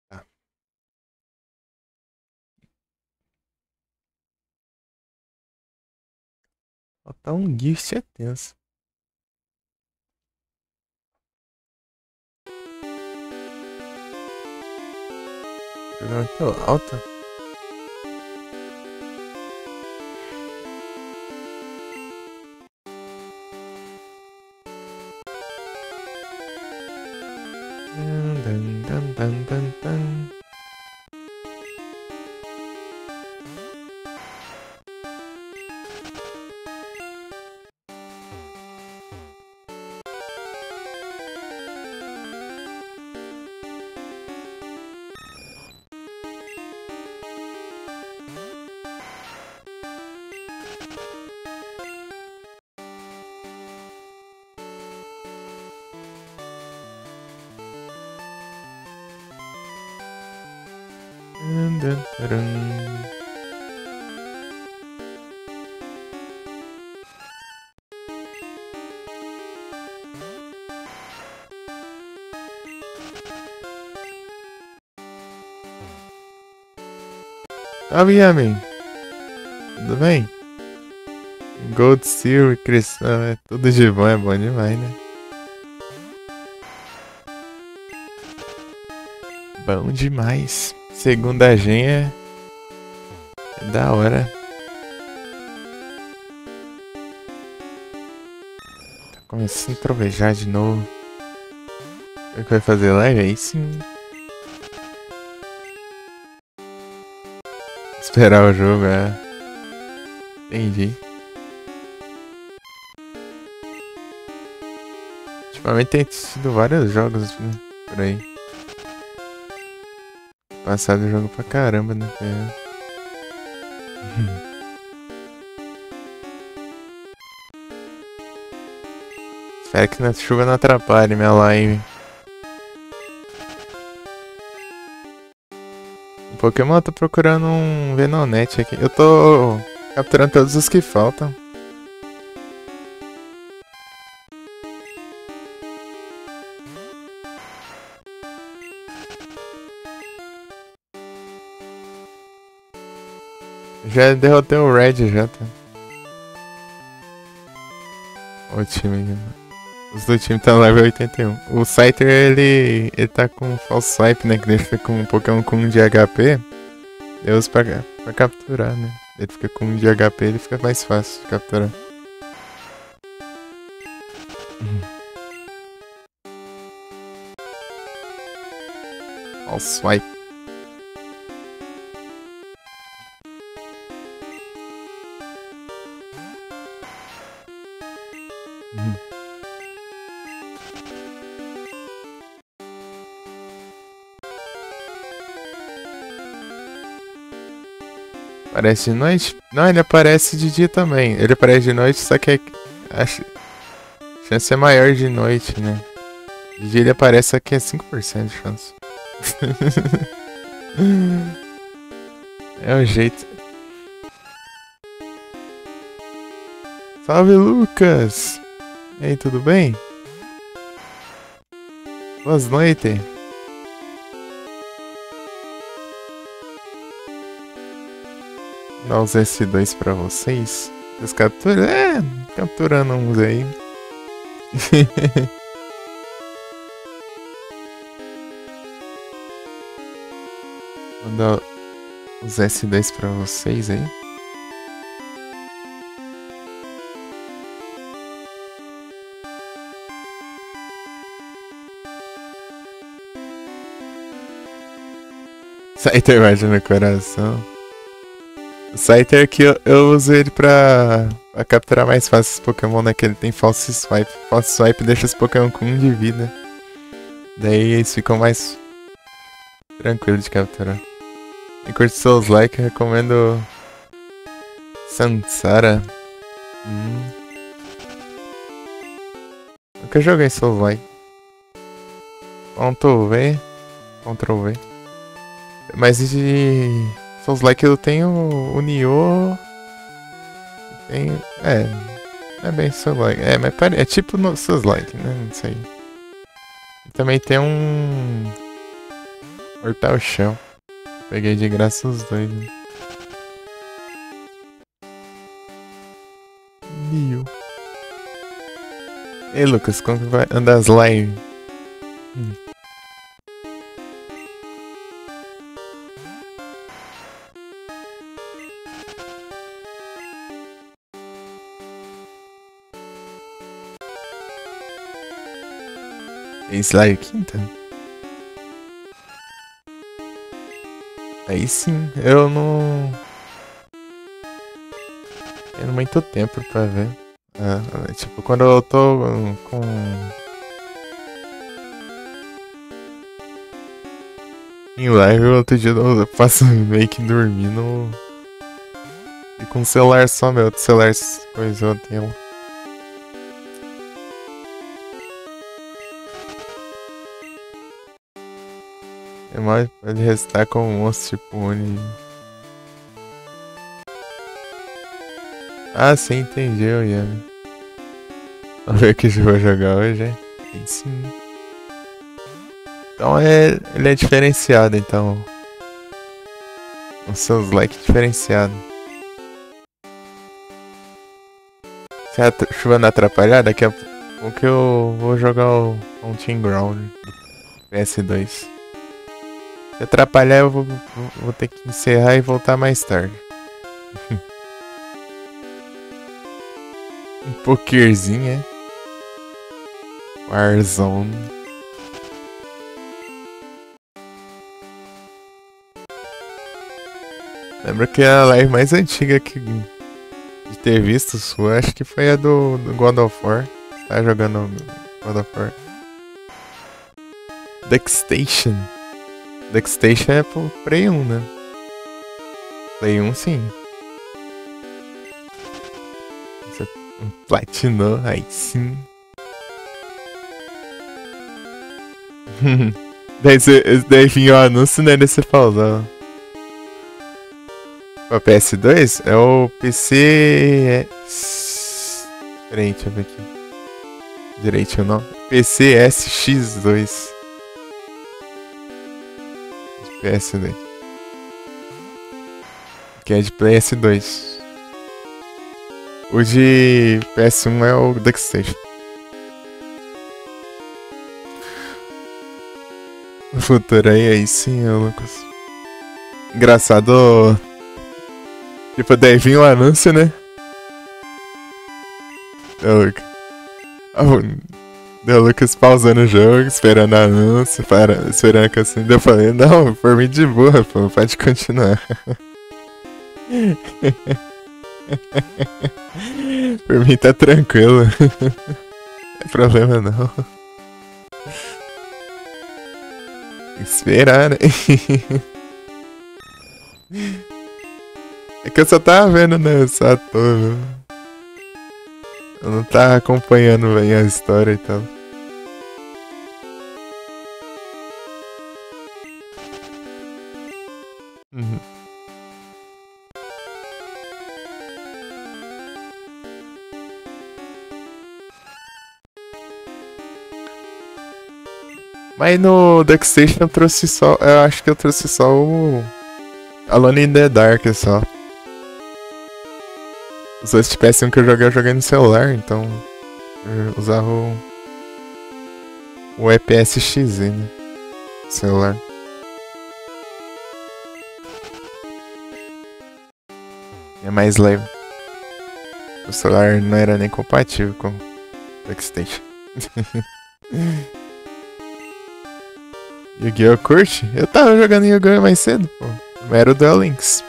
Tá. Faltar um gift é tenso. Muito alta. Dan. Salve, Yamin. Tudo bem? Gold Steel e Cristão, é tudo de bom, é bom demais, né? Bom demais. Segunda gen é da hora. Tá começando a trovejar de novo. O que vai fazer live? Aí sim. Esperar o jogo, é. Entendi. Ultimamente tem tido vários jogos, né, por aí. Passado jogo pra caramba, né? Espero que a chuva não atrapalhe minha live. Um Pokémon, eu tô procurando um Venonete aqui. Eu tô capturando todos os que faltam. Já derrotei o Red já, tá? O time aqui. Os do time tá no level 81. O Scyther, ele tá com false swipe, né? Que ele fica com um Pokémon com 1 de HP. Eu uso pra capturar, né? Ele fica com 1 de HP, ele fica mais fácil de capturar. False swipe. Aparece de noite? Não, ele aparece de dia também. Ele aparece de noite, só que a chance é maior de noite, né? De dia ele aparece, só que é 5% de chance. É o jeito. Salve, Lucas! E aí, tudo bem? Boas noites. Dar os S2 pra vocês. Vocês capturam? É, capturando uns aí. Vou dar os S2 pra vocês aí. Scyther imagina no coração. O Scyther aqui eu uso ele pra capturar mais fácil os Pokémon, né? Que ele tem False Swipe. False Swipe deixa os Pokémon com 1 de vida. Daí eles ficam mais tranquilos de capturar. E curte seus likes, recomendo Sansara. Nunca joguei Souls Like. Ctrl V. Ctrl V. Mas de Souls Like eu tenho o Nioh. Tem. Não é bem Souls Like. É, mas é tipo no Souls Like, né? Não sei. E também tem um. Mortal Shell. Peguei de graça os dois, né? Nioh. Ei, Lucas, como que vai andar as lives? Slime quinta? Aí sim, eu não. Tenho muito tempo pra ver. Tipo, quando eu tô com. Em live, outro dia eu passo meio que dormindo. E com o celular só, meu outro celular coisou a tela. É mais pode restar como um monstro tipo Uni. Ah, sim, entendi, o Yami. Vamos ver o que eu vou jogar hoje, hein? Sim. Então ele é diferenciado, então. Os seus likes diferenciado. Se a chuva não atrapalhar, daqui a pouco eu vou jogar um Team Ground PS2. Se atrapalhar, eu vou ter que encerrar e voltar mais tarde. Um pokerzinho, é? Warzone. Lembro que a live mais antiga que de ter visto sua, acho que foi a do God of War. Tá jogando God of War. Duckstation. Duckstation é pro Play 1, né? Play 1 sim. Você platinou, aí sim. daí vinha o anúncio, né? Desse pausão. O PS2 é o PC. Peraí, deixa eu ver aqui. Direito o nome. PCSX2. De PS2. Que é de PS2. O de PS1 é o Duckstation. O futuro aí sim, Lucas. Engraçado. Tipo, daí vinha o anúncio, né? Deu Lucas pausando o jogo, esperando o anúncio, esperando que assim. Eu falei, não, por mim de boa, pô, pode continuar. Por mim tá tranquilo. Não tem problema não. Tem que esperar, né? É que eu só tava vendo, né? Só tô. Eu não tava acompanhando bem a história e tal. Uhum. Mas no Duckstation eu trouxe só. Eu acho que eu trouxe só o Alone in the Dark só. Os outros PS1 que eu joguei no celular, então eu usava o EPS-X, né? Celular. É mais leve. O celular não era nem compatível com o PlayStation. Yu-Gi-Oh! Curte? Eu tava jogando Yu-Gi-Oh! Mais cedo, pô. Mas era o Duel Links.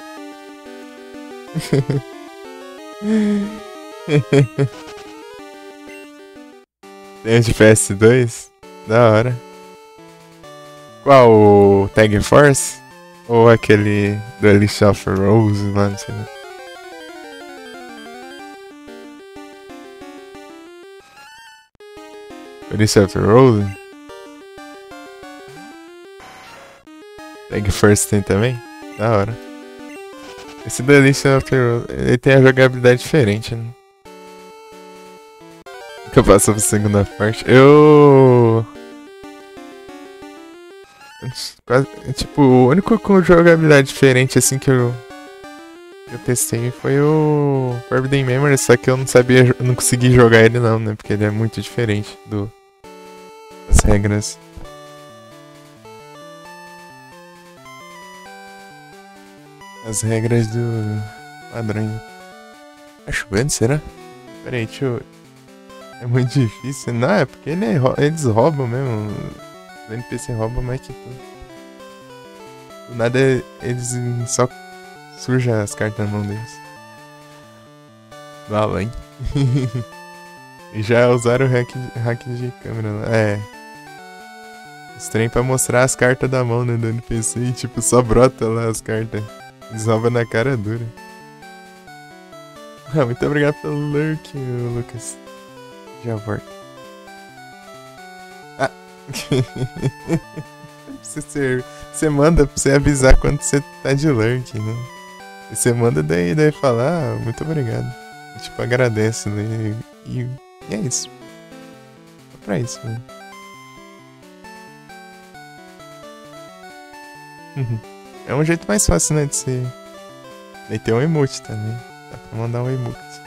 Tem um de PS2? Da hora. Qual? O Tag Force? Ou aquele do Elite of Rose lá, não sei, né? Elite of Rose? Tag Force tem também? Da hora. Esse do Elite of Rose, ele tem a jogabilidade diferente, né? Que eu passo pra segunda parte. Tipo, o único com jogabilidade diferente assim que eu testei foi o Forbidden Memory, só que eu não consegui jogar ele não, né? Porque ele é muito diferente das regras. As regras do padrão. Tá chovendo, será? Pera aí, deixa eu... É muito difícil. Não, é porque eles roubam mesmo. Os NPC roubam mais que tudo. Do nada eles só surgem as cartas na mão deles. Do além. E já usaram o hack de câmera lá. É. Os trem pra mostrar as cartas da mão, né, do NPC e tipo só brota lá as cartas. Eles roubam na cara dura. Ah, muito obrigado pelo lurk, Lucas. Já volto. Ah. Você manda pra você avisar quando você tá de lurk, né? E você manda daí falar, muito obrigado. E, tipo, agradece, né? E é isso. É pra isso, né? É um jeito mais fácil, né, de ser... Daí tem um emote também. Dá pra mandar um emote.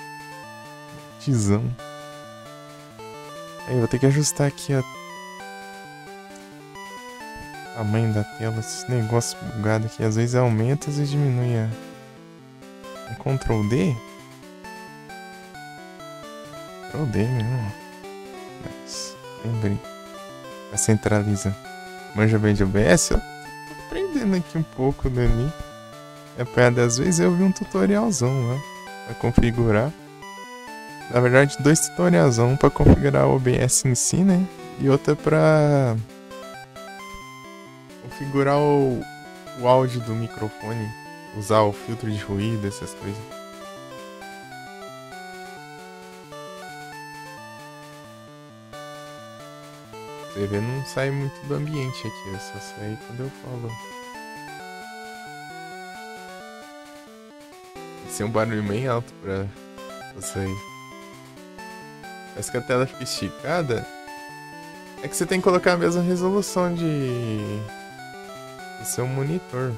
Tizão. Aí, eu vou ter que ajustar aqui o tamanho da tela. Esse negócio bugado aqui. Às vezes aumenta, às vezes diminui a... Ctrl D? Ctrl D mesmo. Mas, lembrei. Pra centralizar. Manja bem de OBS? Eu tô aprendendo aqui um pouco, Dani. Às vezes eu vi um tutorialzão lá pra configurar. Na verdade, dois tutoriais, um pra configurar o OBS em si, né? E outra pra configurar o áudio do microfone, usar o filtro de ruído, essas coisas. Você vê, não sai muito do ambiente aqui, eu só sai quando eu falo. Tem que ser um barulho bem alto pra sair. Parece que a tela fica esticada. É que você tem que colocar a mesma resolução do seu monitor.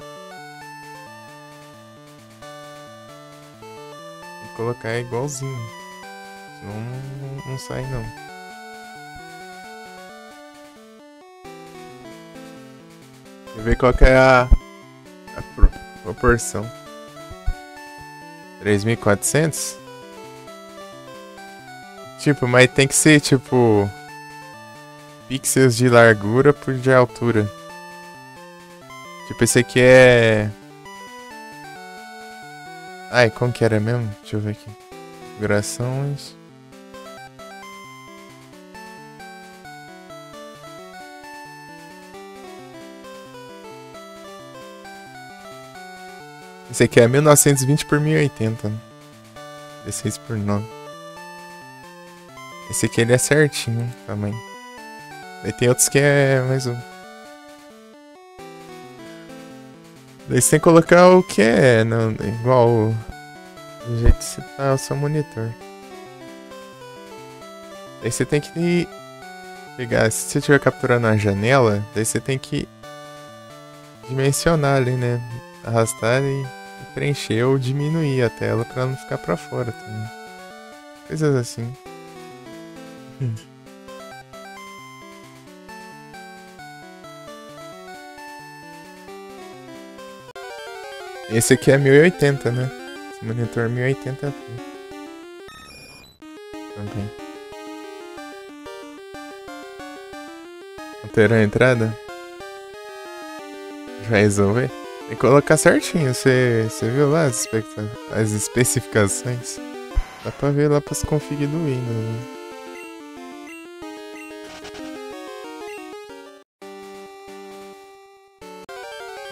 Tem que colocar igualzinho. Senão não sai não. Deixa eu ver qual que é a proporção. 3.400? Tipo, mas tem que ser tipo pixels de largura por de altura. Tipo, esse aqui é... Ai, como que era mesmo? Deixa eu ver aqui. Configurações. Esse aqui é 1920 por 1080. 16 por 9. Esse aqui ele é certinho também. Daí tem outros que é mais um. Daí você tem que colocar o que é, não, igual do jeito que você tá o seu monitor. Daí você tem que pegar, se você estiver capturando a janela, daí você tem que dimensionar ali, né? Arrastar e preencher ou diminuir a tela pra ela não ficar pra fora também. Coisas assim. Esse aqui é 1080, né? Esse monitor 1080p. Também. Alterar a entrada? Vai resolver? Tem que colocar certinho. Você viu lá as especificações? Dá pra ver lá pras config do Windows, né?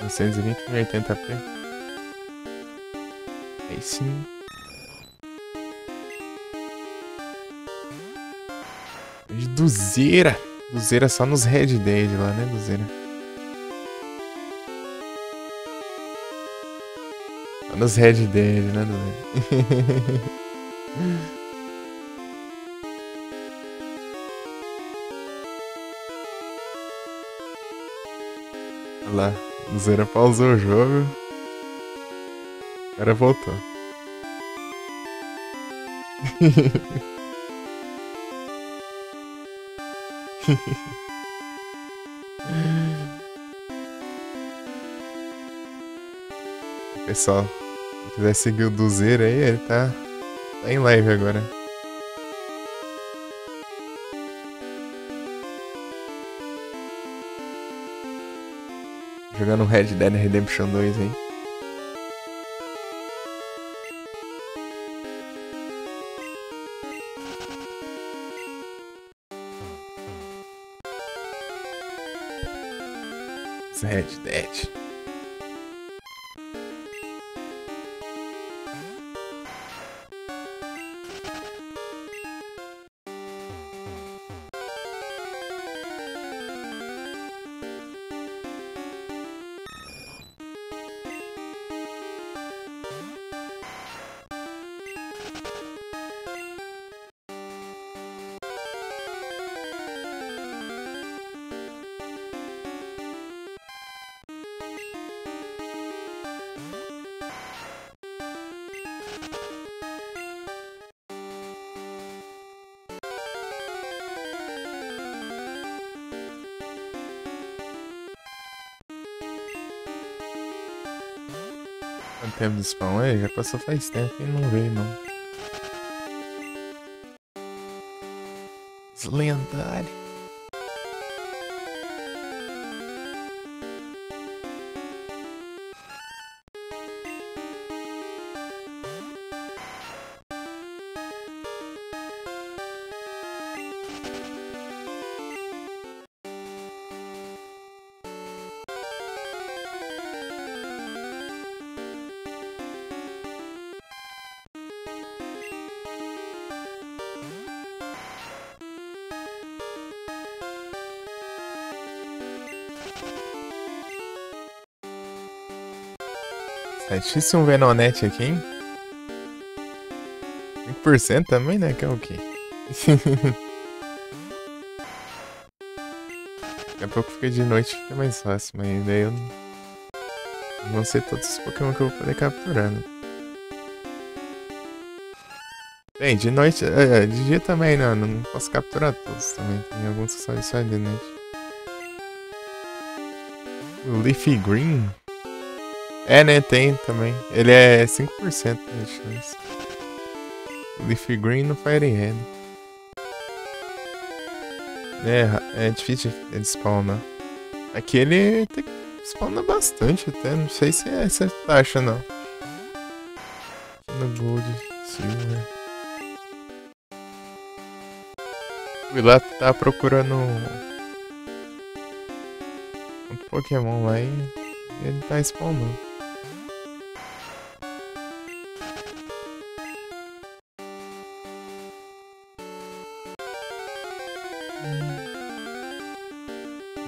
920 por 1080p. Aí sim. De Duzeira. Duzeira só nos Red Dead lá, né, Duzeira? Só nos Red Dead, né, Duzeira? Olha lá, Duzeira pausou o jogo. Agora voltou. Pessoal, se quiser seguir o Duzeira aí, ele tá em live agora. Jogando Red Dead Redemption 2 aí. Red Dead. Quanto tempo de spawn aí? Já passou faz tempo e não veio não. Lendário. É difícil um Venonete aqui, hein? 5% também, né? Que é o quê? Daqui a pouco fica de noite, fica mais fácil, mas daí eu não sei todos os Pokémon que eu vou poder capturar, né? Bem, de noite, de dia também não posso capturar todos também. Tem alguns que são só de noite. O Leafy Green? É, né? Tem também. Ele é 5% de chance. O Leafy Green no Fire Red. É difícil de spawnar. Aqui ele tem que spawnar bastante até. Não sei se é essa taxa não. Aqui no Gold, Silver. Fui lá, tá procurando um Pokémon lá e ele tá spawnando.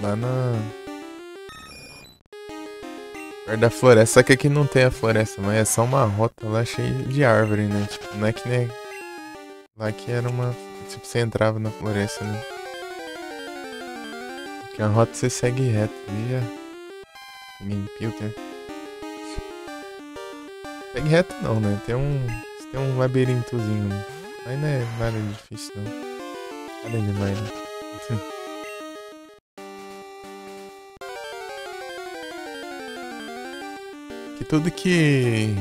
Lá perto da floresta, só que aqui não tem a floresta, mas é só uma rota lá cheia de árvore, né? Tipo, não é que nem lá que era uma... Tipo, você entrava na floresta, né? Aqui a rota você segue reto ali, ó. Game Filter. Segue reto não, né? Tem um labirintozinho, né? Mas não é nada difícil, não. Nada demais, né? Que tudo que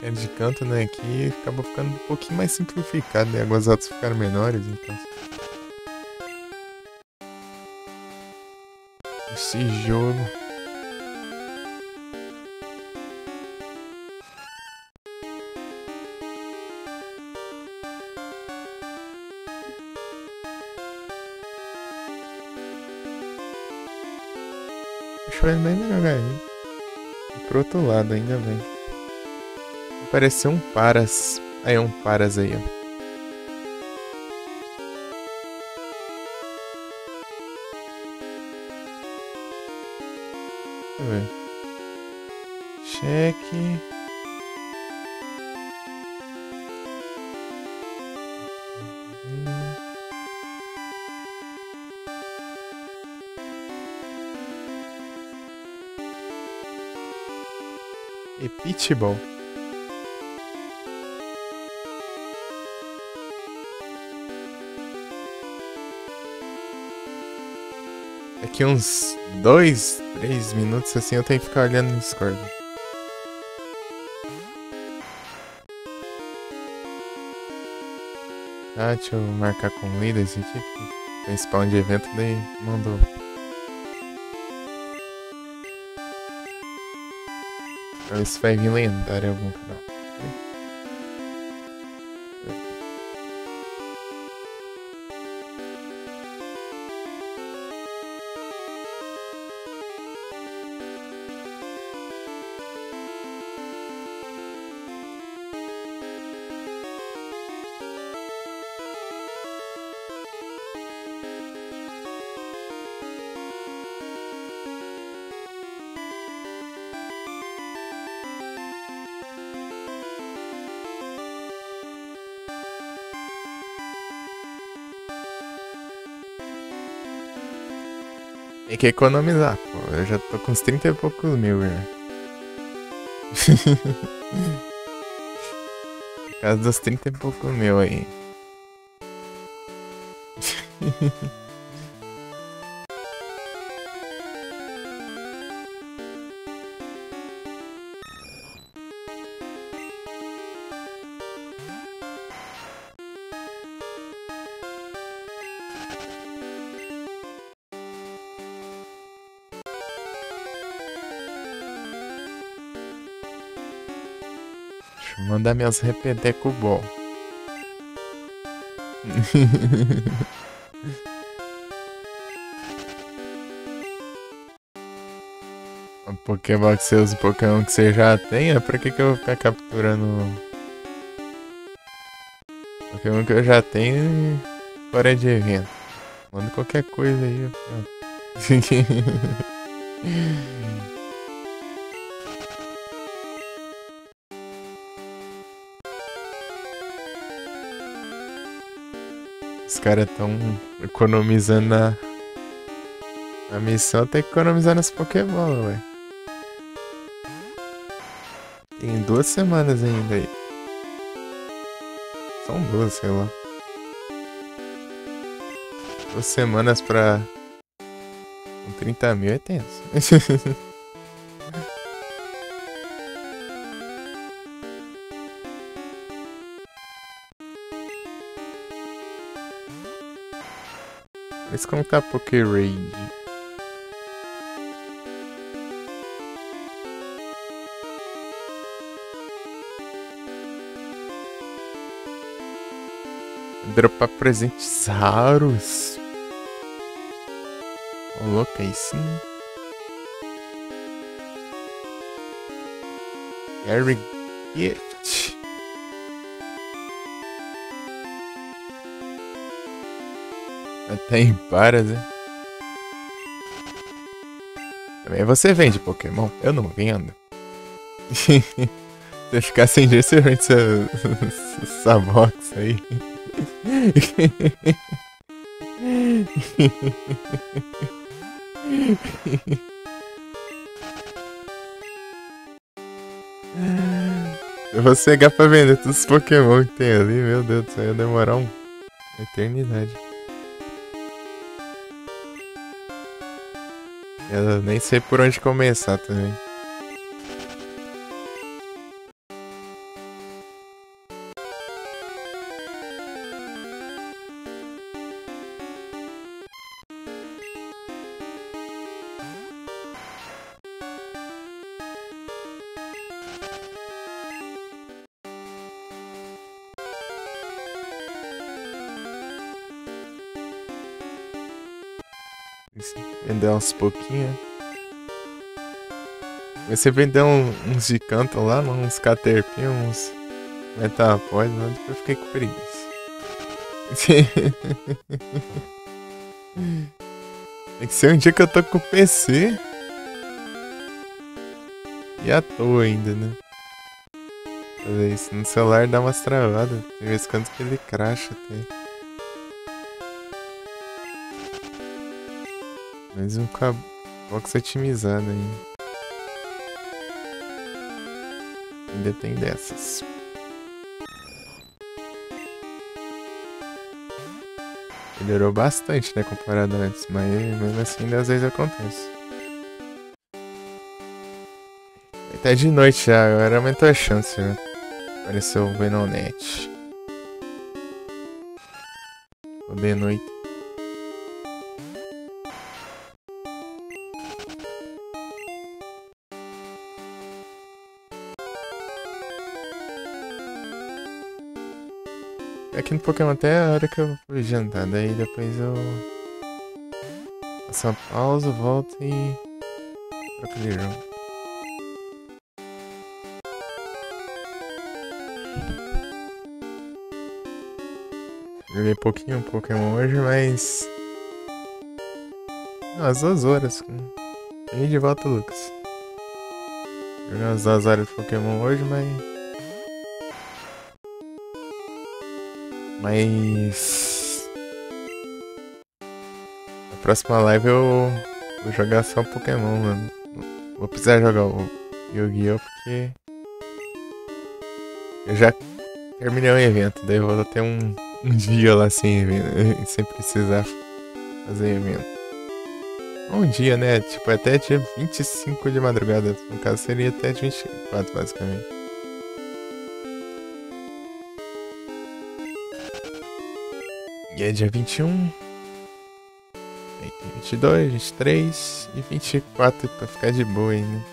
é de canto, né, aqui acaba ficando um pouquinho mais simplificado, né? Algumas autos ficaram menores, então. Esse jogo. Deixa eu ver bem devagarinho. Pro outro lado, ainda bem. Apareceu um Paras. Aí, um Paras aí, ó. Deixa eu ver. Cheque. E Pitbull. Daqui uns 2, 3 minutos assim eu tenho que ficar olhando no Discord. Ah, deixa eu marcar com líderes aqui, porque tem spawn de evento, daí mandou. Pra ver se vai vir lendário em algum canal. Tem que economizar, pô. Eu já tô com uns 30 e poucos mil já. Por causa dos 30 e poucos mil aí. Deixa eu mandar minhas repeteco bom. O Pokémon que você usa, o Pokémon que você já tem, pra que eu vou ficar capturando Pokémon que eu já tenho fora de evento? Manda qualquer coisa aí, pronto. Os caras tão economizando na missão, tem que economizar nas Pokébola, ué. Tem 2 semanas ainda aí. São 2, sei lá. 2 semanas pra... Com 30 mil é tenso. Mas como tá Pokéraid? Dropar presentes raros. Ô, louco, aí sim. Gary Gift. Tem várias, né? Também você vende Pokémon? Eu não vendo. Se eu ficar sem dinheiro, você vende essa box aí. Eu vou chegar pra vender todos os Pokémon que tem ali, meu Deus do céu, ia demorar uma eternidade. Eu nem sei por onde começar também. Vender uns pouquinhos. Você vendeu uns de canto lá, uns Caterpie, uns Metapod, mas depois eu fiquei com preguiça. Tem que ser um dia que eu tô com o PC. E à toa ainda, né? Fazer isso no celular dá umas travadas. Tem vezes quando que ele cracha até. Mais um box otimizado aí. Ainda tem dessas. Melhorou bastante, né, comparado antes, mas mesmo assim às vezes acontece. Tá de noite já, agora aumentou a chance, né? Apareceu o Venonete. Ficou de noite. Aqui no Pokémon até a hora que eu fui jantar, daí depois eu faço uma pausa, volto e troco de jogo. Joguei pouquinho Pokémon hoje, mas... Não, as 2 horas. E de volta, Lucas. Joguei umas 2 horas de Pokémon hoje, mas... Na próxima live eu vou jogar só Pokémon, mano. Vou precisar jogar o Yu-Gi-Oh! Porque... eu já terminei o evento, daí eu vou ter um dia lá sem precisar fazer evento. Um dia, né? Tipo, até dia 25 de madrugada. No caso, seria até dia 24, basicamente. E é dia 21. Aí tem 22, 23 e 24 pra ficar de boa ainda.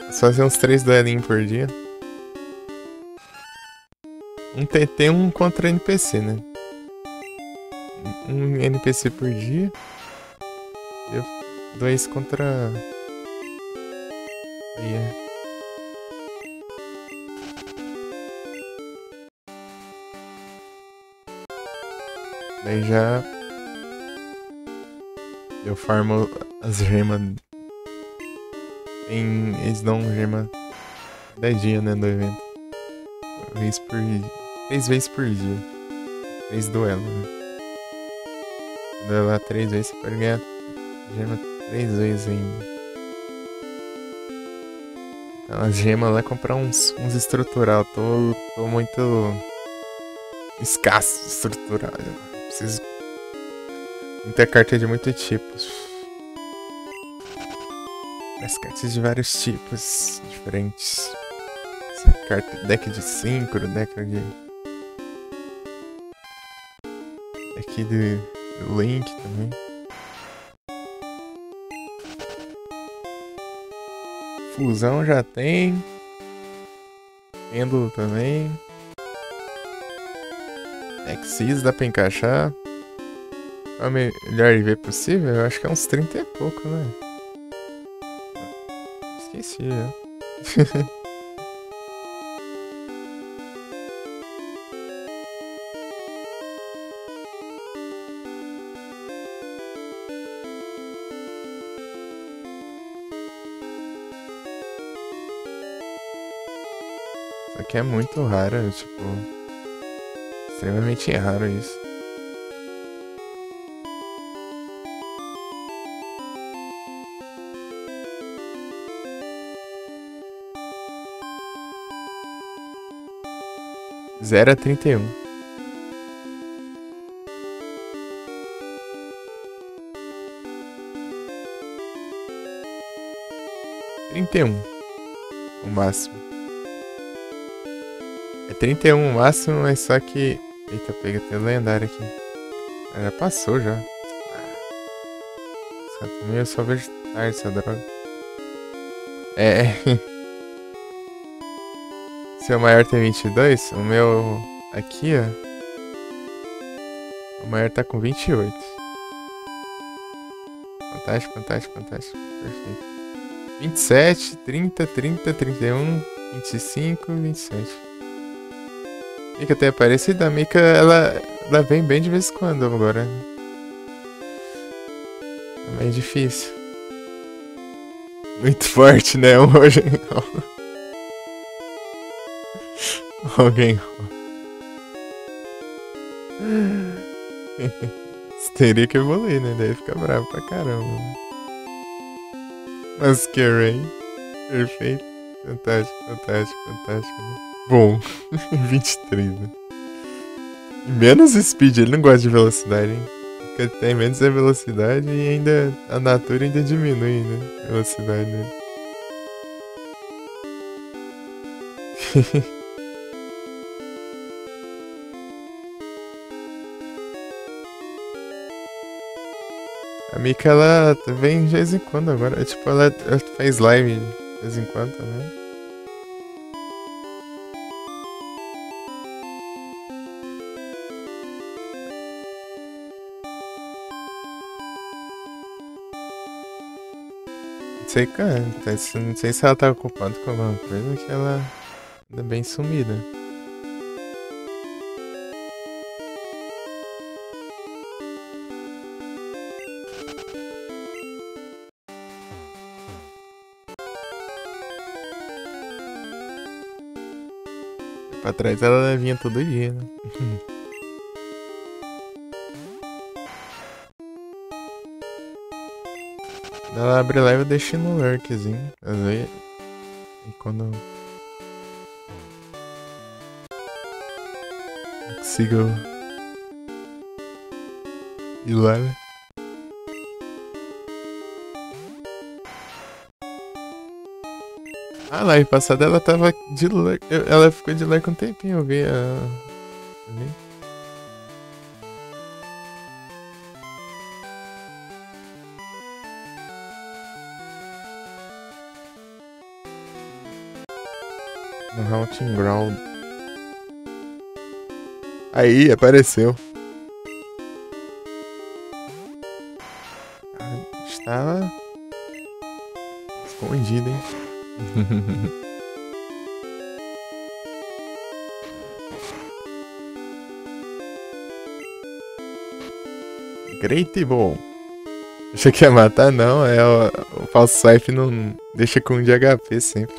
Vou fazer uns 3 duelinhos por dia. Um TT, um contra NPC, né? Um NPC por dia. 2 contra... Daí já... eu farmo as gemas. Eles dão gema 10 dias, né, do evento. 3 vezes por dia. 3 duelos, né? Duelar 3 vezes, você pode ganhar gema 3 vezes ainda. Então, as gemas lá, comprar uns estrutural. Tô muito escasso de estrutural. Eu preciso. Muita carta de muitos tipos. As cartas de vários tipos diferentes. Essa carta, deck de síncro, deck de Link também. Fusão já tem. Pêndulo também. Exis dá pra encaixar. Qual é o melhor IV possível? Eu acho que é uns 30 e pouco, né? Esqueci já. Isso aqui é muito raro, tipo. Extremamente raro isso. Zero a 31. O máximo. É 31 o máximo, mas só que. Eita, pega até lendário aqui. Já passou já. Também eu só vejo tarde essa droga. É. Seu maior tem 22, o meu aqui, ó. O maior tá com 28. Fantástico, fantástico, fantástico. Perfeito. 27, 30, 30, 31, 25, 27. Mika até parecida. A Mika, ela vem bem de vez em quando agora. É mais difícil. Muito forte, né? Hoje. Alguém. Você teria que evoluir, né? Daí fica bravo pra caramba. Masquerain. Perfeito. Fantástico, fantástico, fantástico. Né? Bom. 23, né? E menos speed, ele não gosta de velocidade, hein? Porque tem menos a velocidade e ainda a natura ainda diminui, né? A velocidade dele. A Mika, ela vem de vez em quando agora. Tipo, ela faz live de vez em quando também. Não sei, cara. Não sei se ela tá ocupando com alguma coisa, que ela anda bem sumida. Pra trás ela vinha todo dia, né? Ela abre live eu deixo no lurkzinho. E quando eu consigo ir lá, né? A live passada ela tava de lurk. Ela ficou de lurk um tempinho, eu vi a. No Haunting Ground. Aí, apareceu. Estava escondido, hein? Great Ball. Achei que ia matar, não. O falso swipe não deixa com 1 de HP sempre.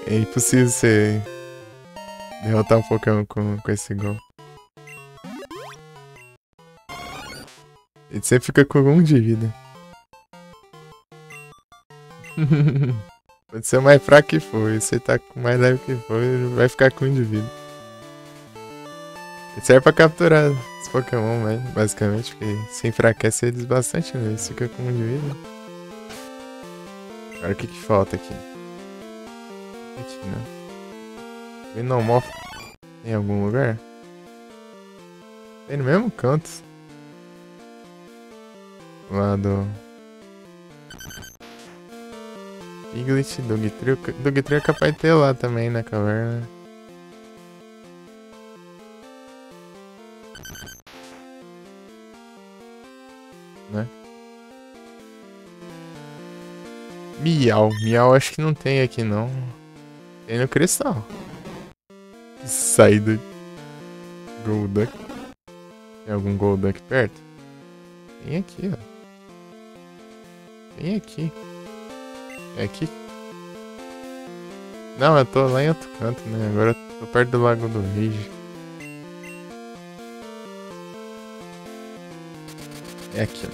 É impossível você derrotar um Pokémon com esse gol. Ele sempre fica com 1 de vida. Pode ser o mais fraco que for, e você tá com mais leve que for, ele vai ficar com 1 de vida. Ele serve pra capturar os Pokémon, né? Basicamente, porque se enfraquece eles bastante, né? Eles ficam com 1 de vida. Agora o que que falta aqui? Aqui, né? Venomoth tem algum lugar? Tem no mesmo canto. Lá do... Piglet, Dugtrio. Dugtrio é capaz de ter lá também na caverna. Né? Miau. Miau acho que não tem aqui não. Tem no cristal. Saída. Golduck. Tem algum Golduck perto? Tem aqui, ó. Tem aqui. É aqui? Não, eu tô lá em outro canto, né? Agora eu tô perto do Lago do Rage. É aqui, ó.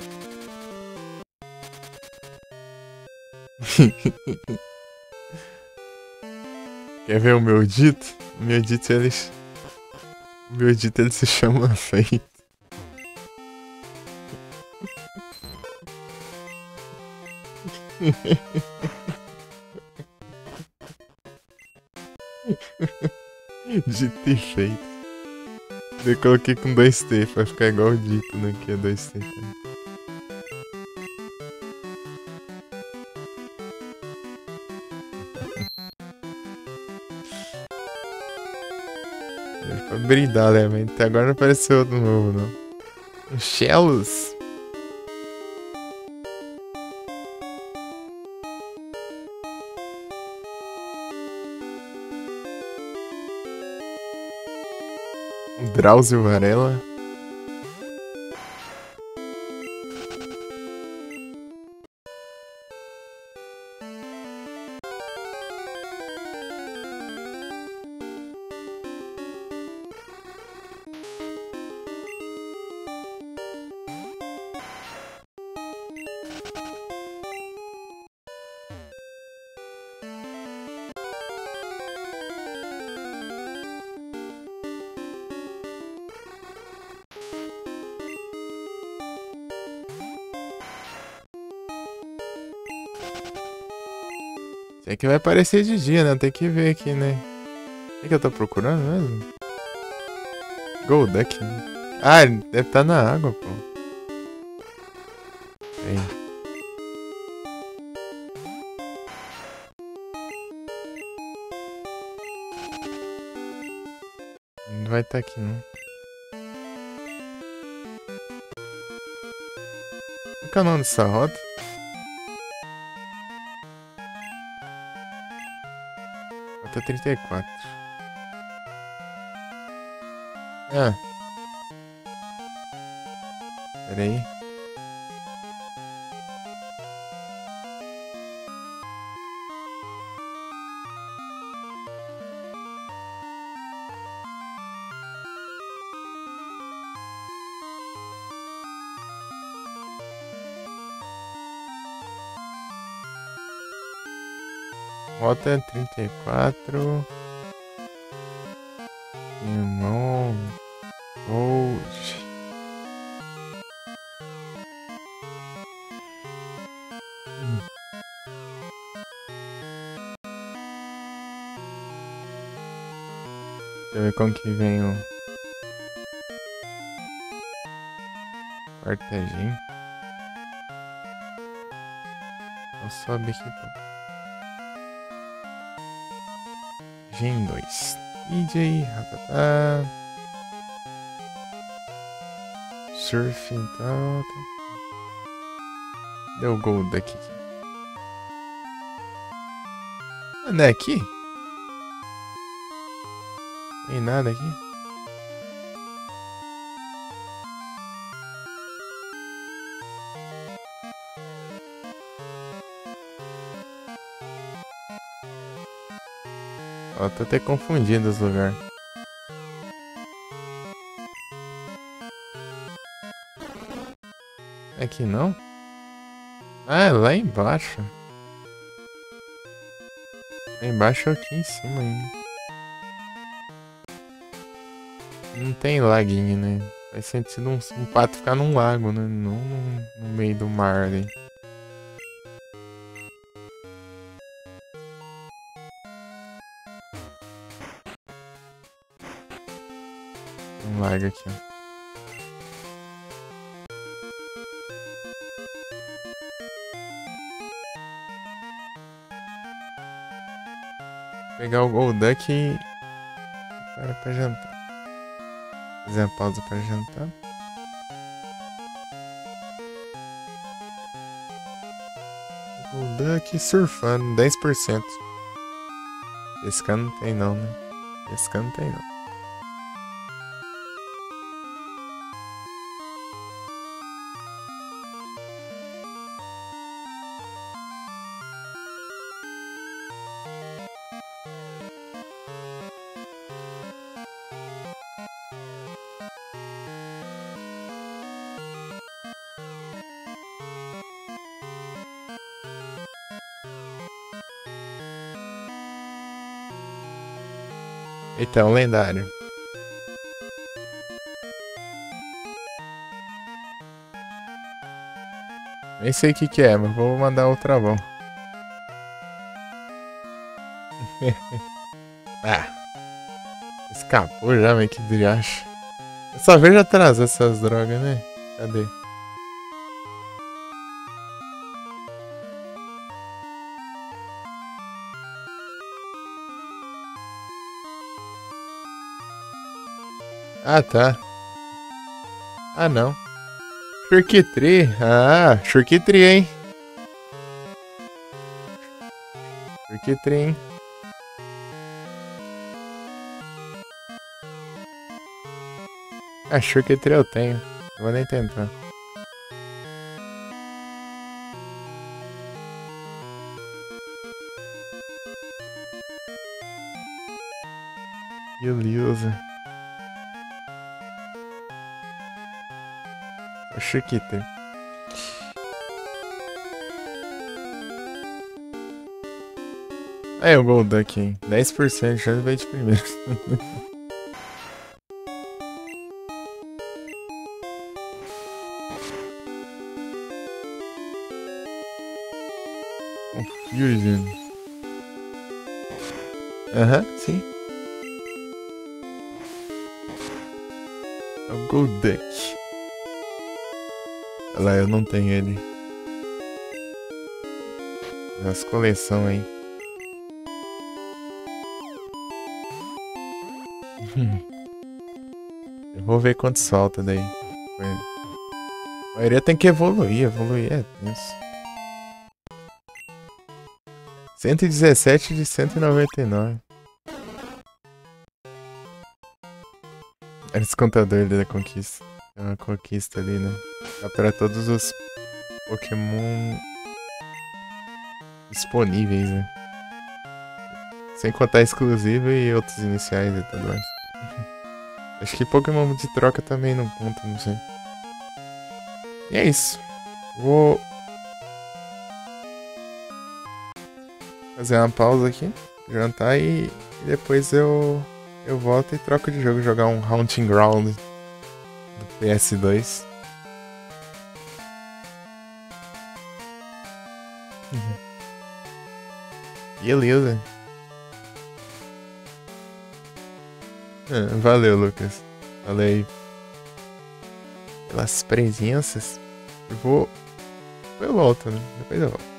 Quer ver o meu dito? O meu dito ele se chama Feito. Dito e feito. Eu coloquei com 2T pra ficar igual o dito, né? Que é 2T também. Pra brindar, né? Mas até agora não apareceu outro novo, não. Um Shellos. Um Drauzio Varela. Sei que vai aparecer de dia, né? Tem que ver aqui, né? O que eu tô procurando mesmo? Golduck. Ah, ele deve estar na água, pô. Aí. Não vai estar aqui, não. Qual que é o nome dessa rota? Rota 34. Ah. Pera aí. Rota 34. Irmão. Gold. Deixa eu ver como que vem o Artejim. Vou subir aqui, pô. Gen 2. DJ, ratatá. Surfing e tal. Deu o Gold aqui. Ah, não é aqui? Tem nada aqui? Ó, tô até confundindo os lugares. Aqui não? Ah, é lá embaixo. Lá embaixo é aqui em cima ainda. Não tem laguinho, né? Faz sentido um pato ficar num lago, né? Não no meio do mar ali. Um lago aqui, ó. Pegar o Golduck e para pra jantar. Fazer uma pausa para jantar. Golduck surfando, 10%. Pescar não tem não, né? Pescar não tem não. Eita, é um lendário. Nem sei o que é, mas vou mandar o travão. Ah, escapou já, mas que driacho. Eu só vejo atrás essas drogas, né? Cadê? Ah, tá. Ah, não. Churquitri. Ah, Churquitri, hein? Churquitri, hein? Ah, Churquitri eu tenho. Não vou nem tentar. Beleza. O Churquitri. Aí o Golduck, hein? 10% de chance veio de primeiro. Confusion. Aham, sim. É o Golduck. Olha lá, eu não tenho ele. As coleção aí. Eu vou ver quanto solta daí. A maioria tem que evoluir. Evoluir é tenso. 117 de 199. É esse contador da conquista. É uma conquista ali, né? Capturar todos os Pokémon disponíveis, né? Sem contar exclusivo e outros iniciais e tudo mais. Acho que Pokémon de troca também não conta, não sei. E é isso. Vou fazer uma pausa aqui, jantar e depois eu volto e troco de jogo, jogar um Haunting Ground do PS2. Beleza. Valeu, Lucas. Valeu aí pelas presenças. Eu volto, né? Depois eu volto.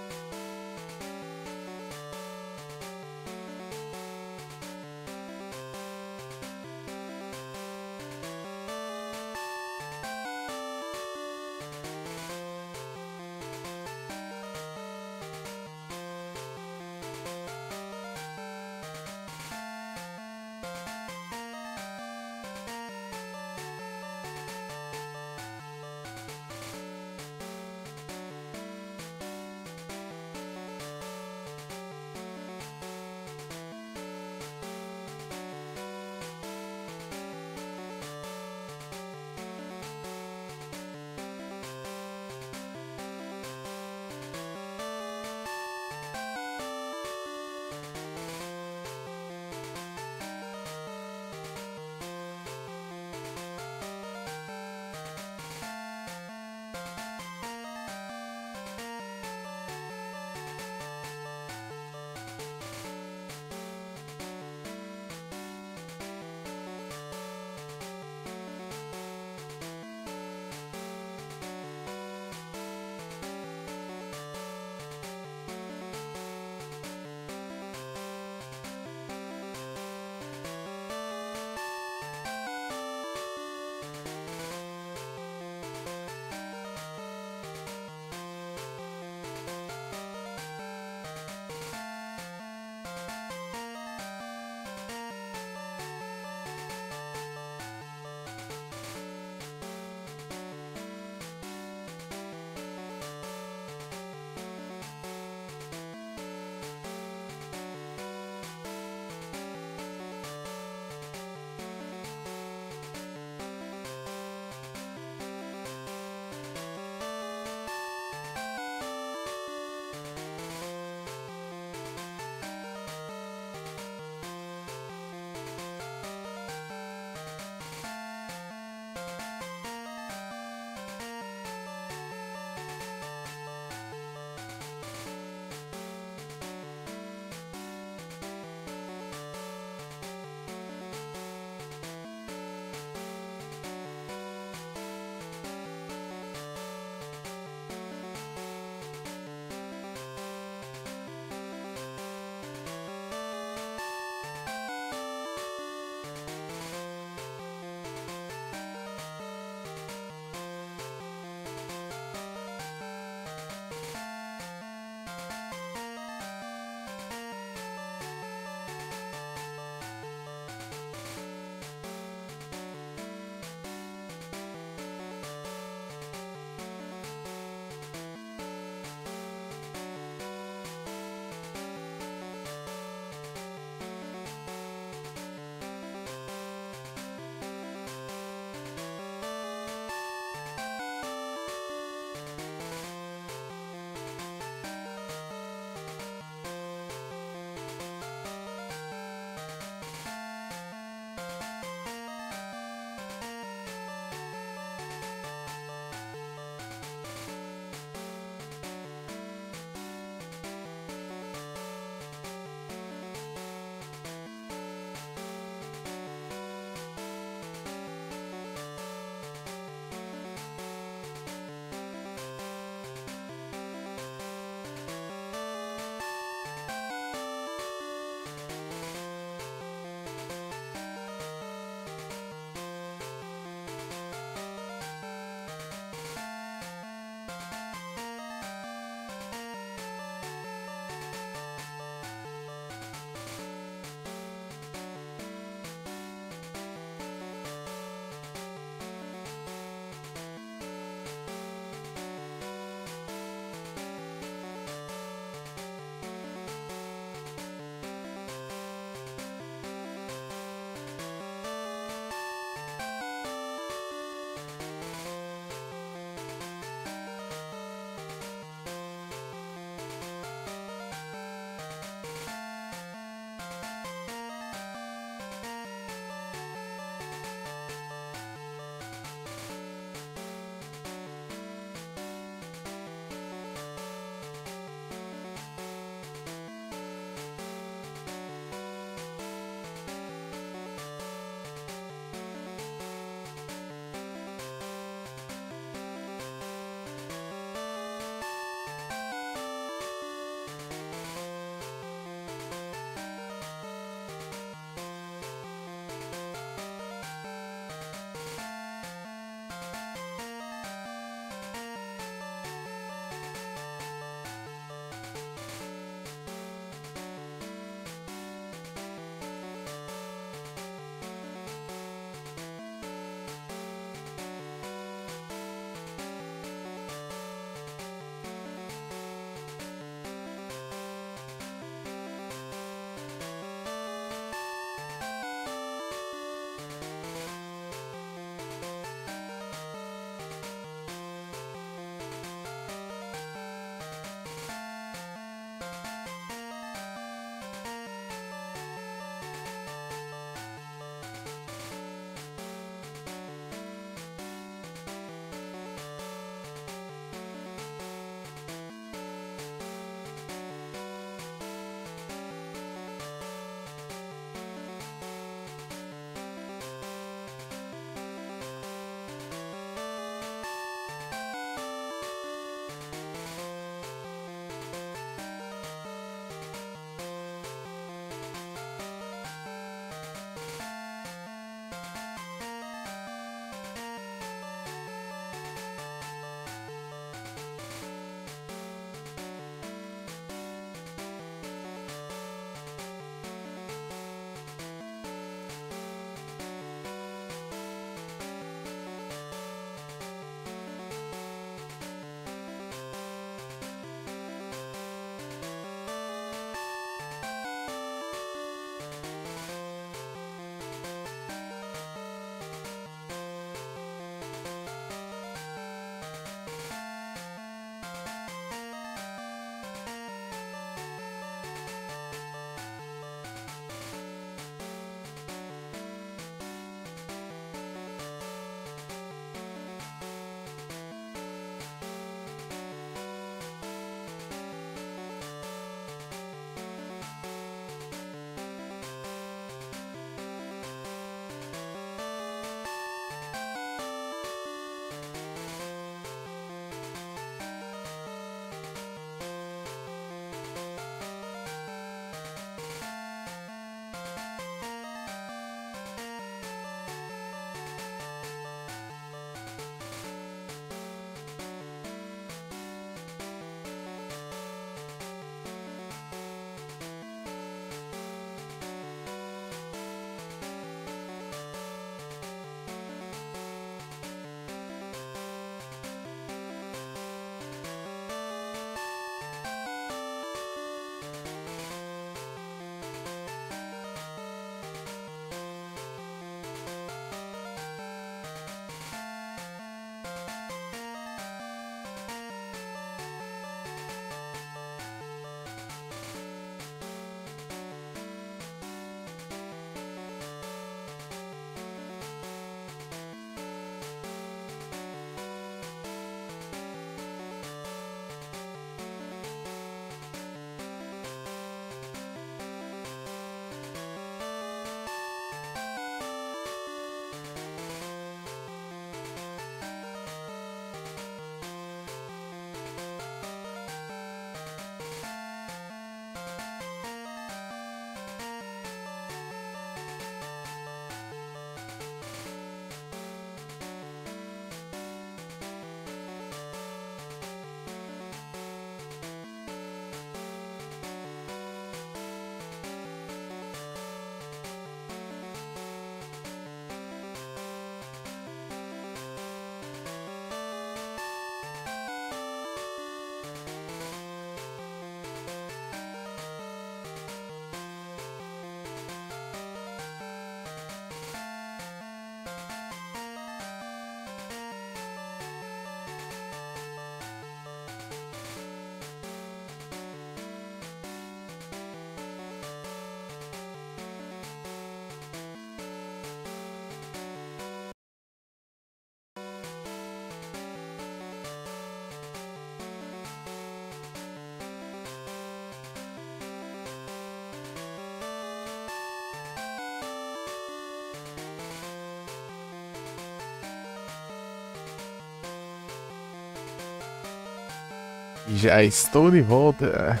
Já estou de volta.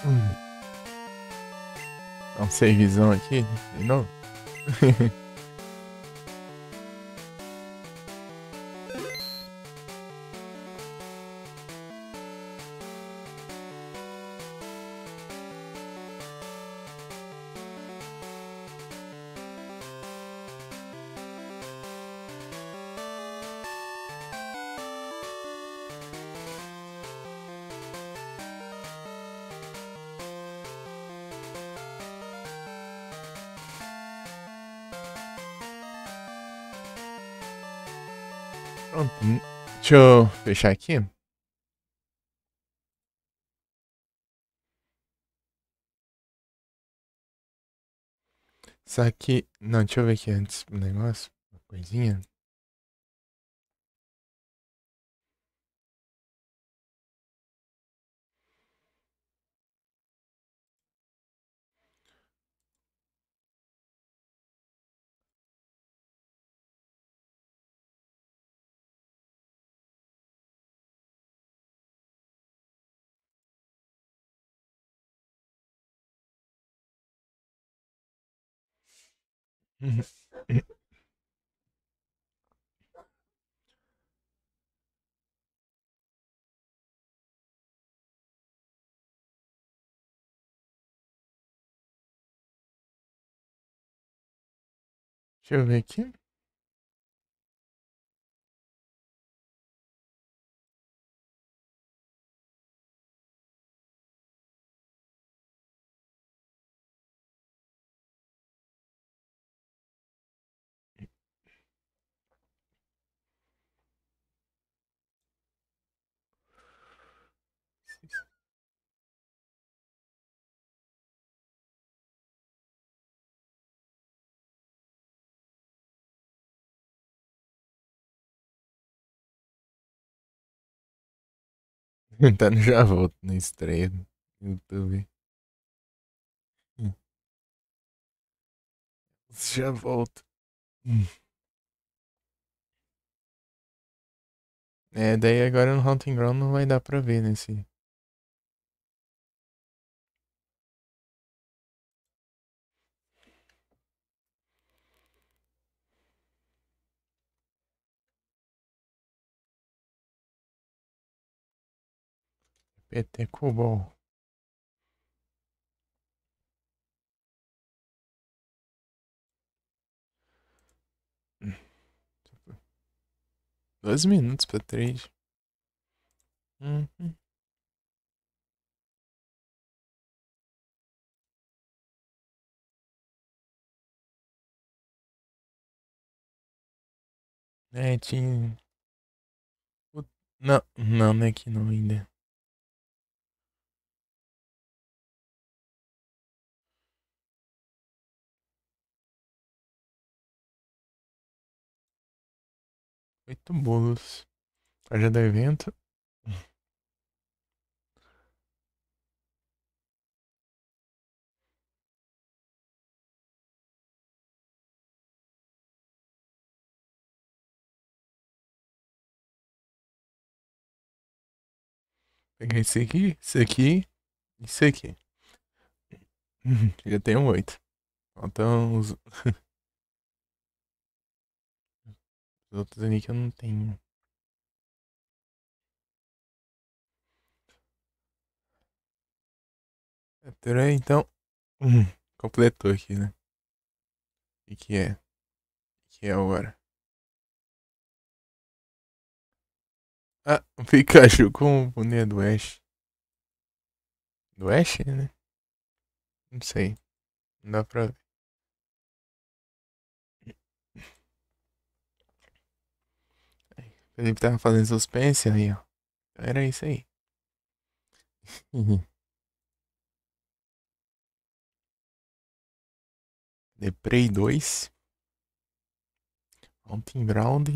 Hum, Dá um servizão aqui, de novo. Pronto. Deixa eu fechar aqui. Só que. Não, deixa eu ver aqui antes o negócio. Uma coisinha. Deixa eu ver aqui. Tá no Já Volto na estreia do YouTube. Já volto. É, daí agora no Haunting Ground não vai dar pra ver nesse. PT Cobol. Hum, 12 minutos pra 3. Uhum. É, tinha. Não, não, não é aqui não ainda. Oito bolos. Tarja do evento. Pegar esse aqui, esse aqui e esse aqui. Já tem um 8. Faltam os outros ali que eu não tenho. Até então. Completou aqui, né? O que é? O que é agora? Ah, o Pikachu com o boné do Ash. Do Ash, né? Não sei. Não dá pra ver. Felipe tava fazendo suspense aí, ó. Era isso aí. The Prey 2. Haunting Ground.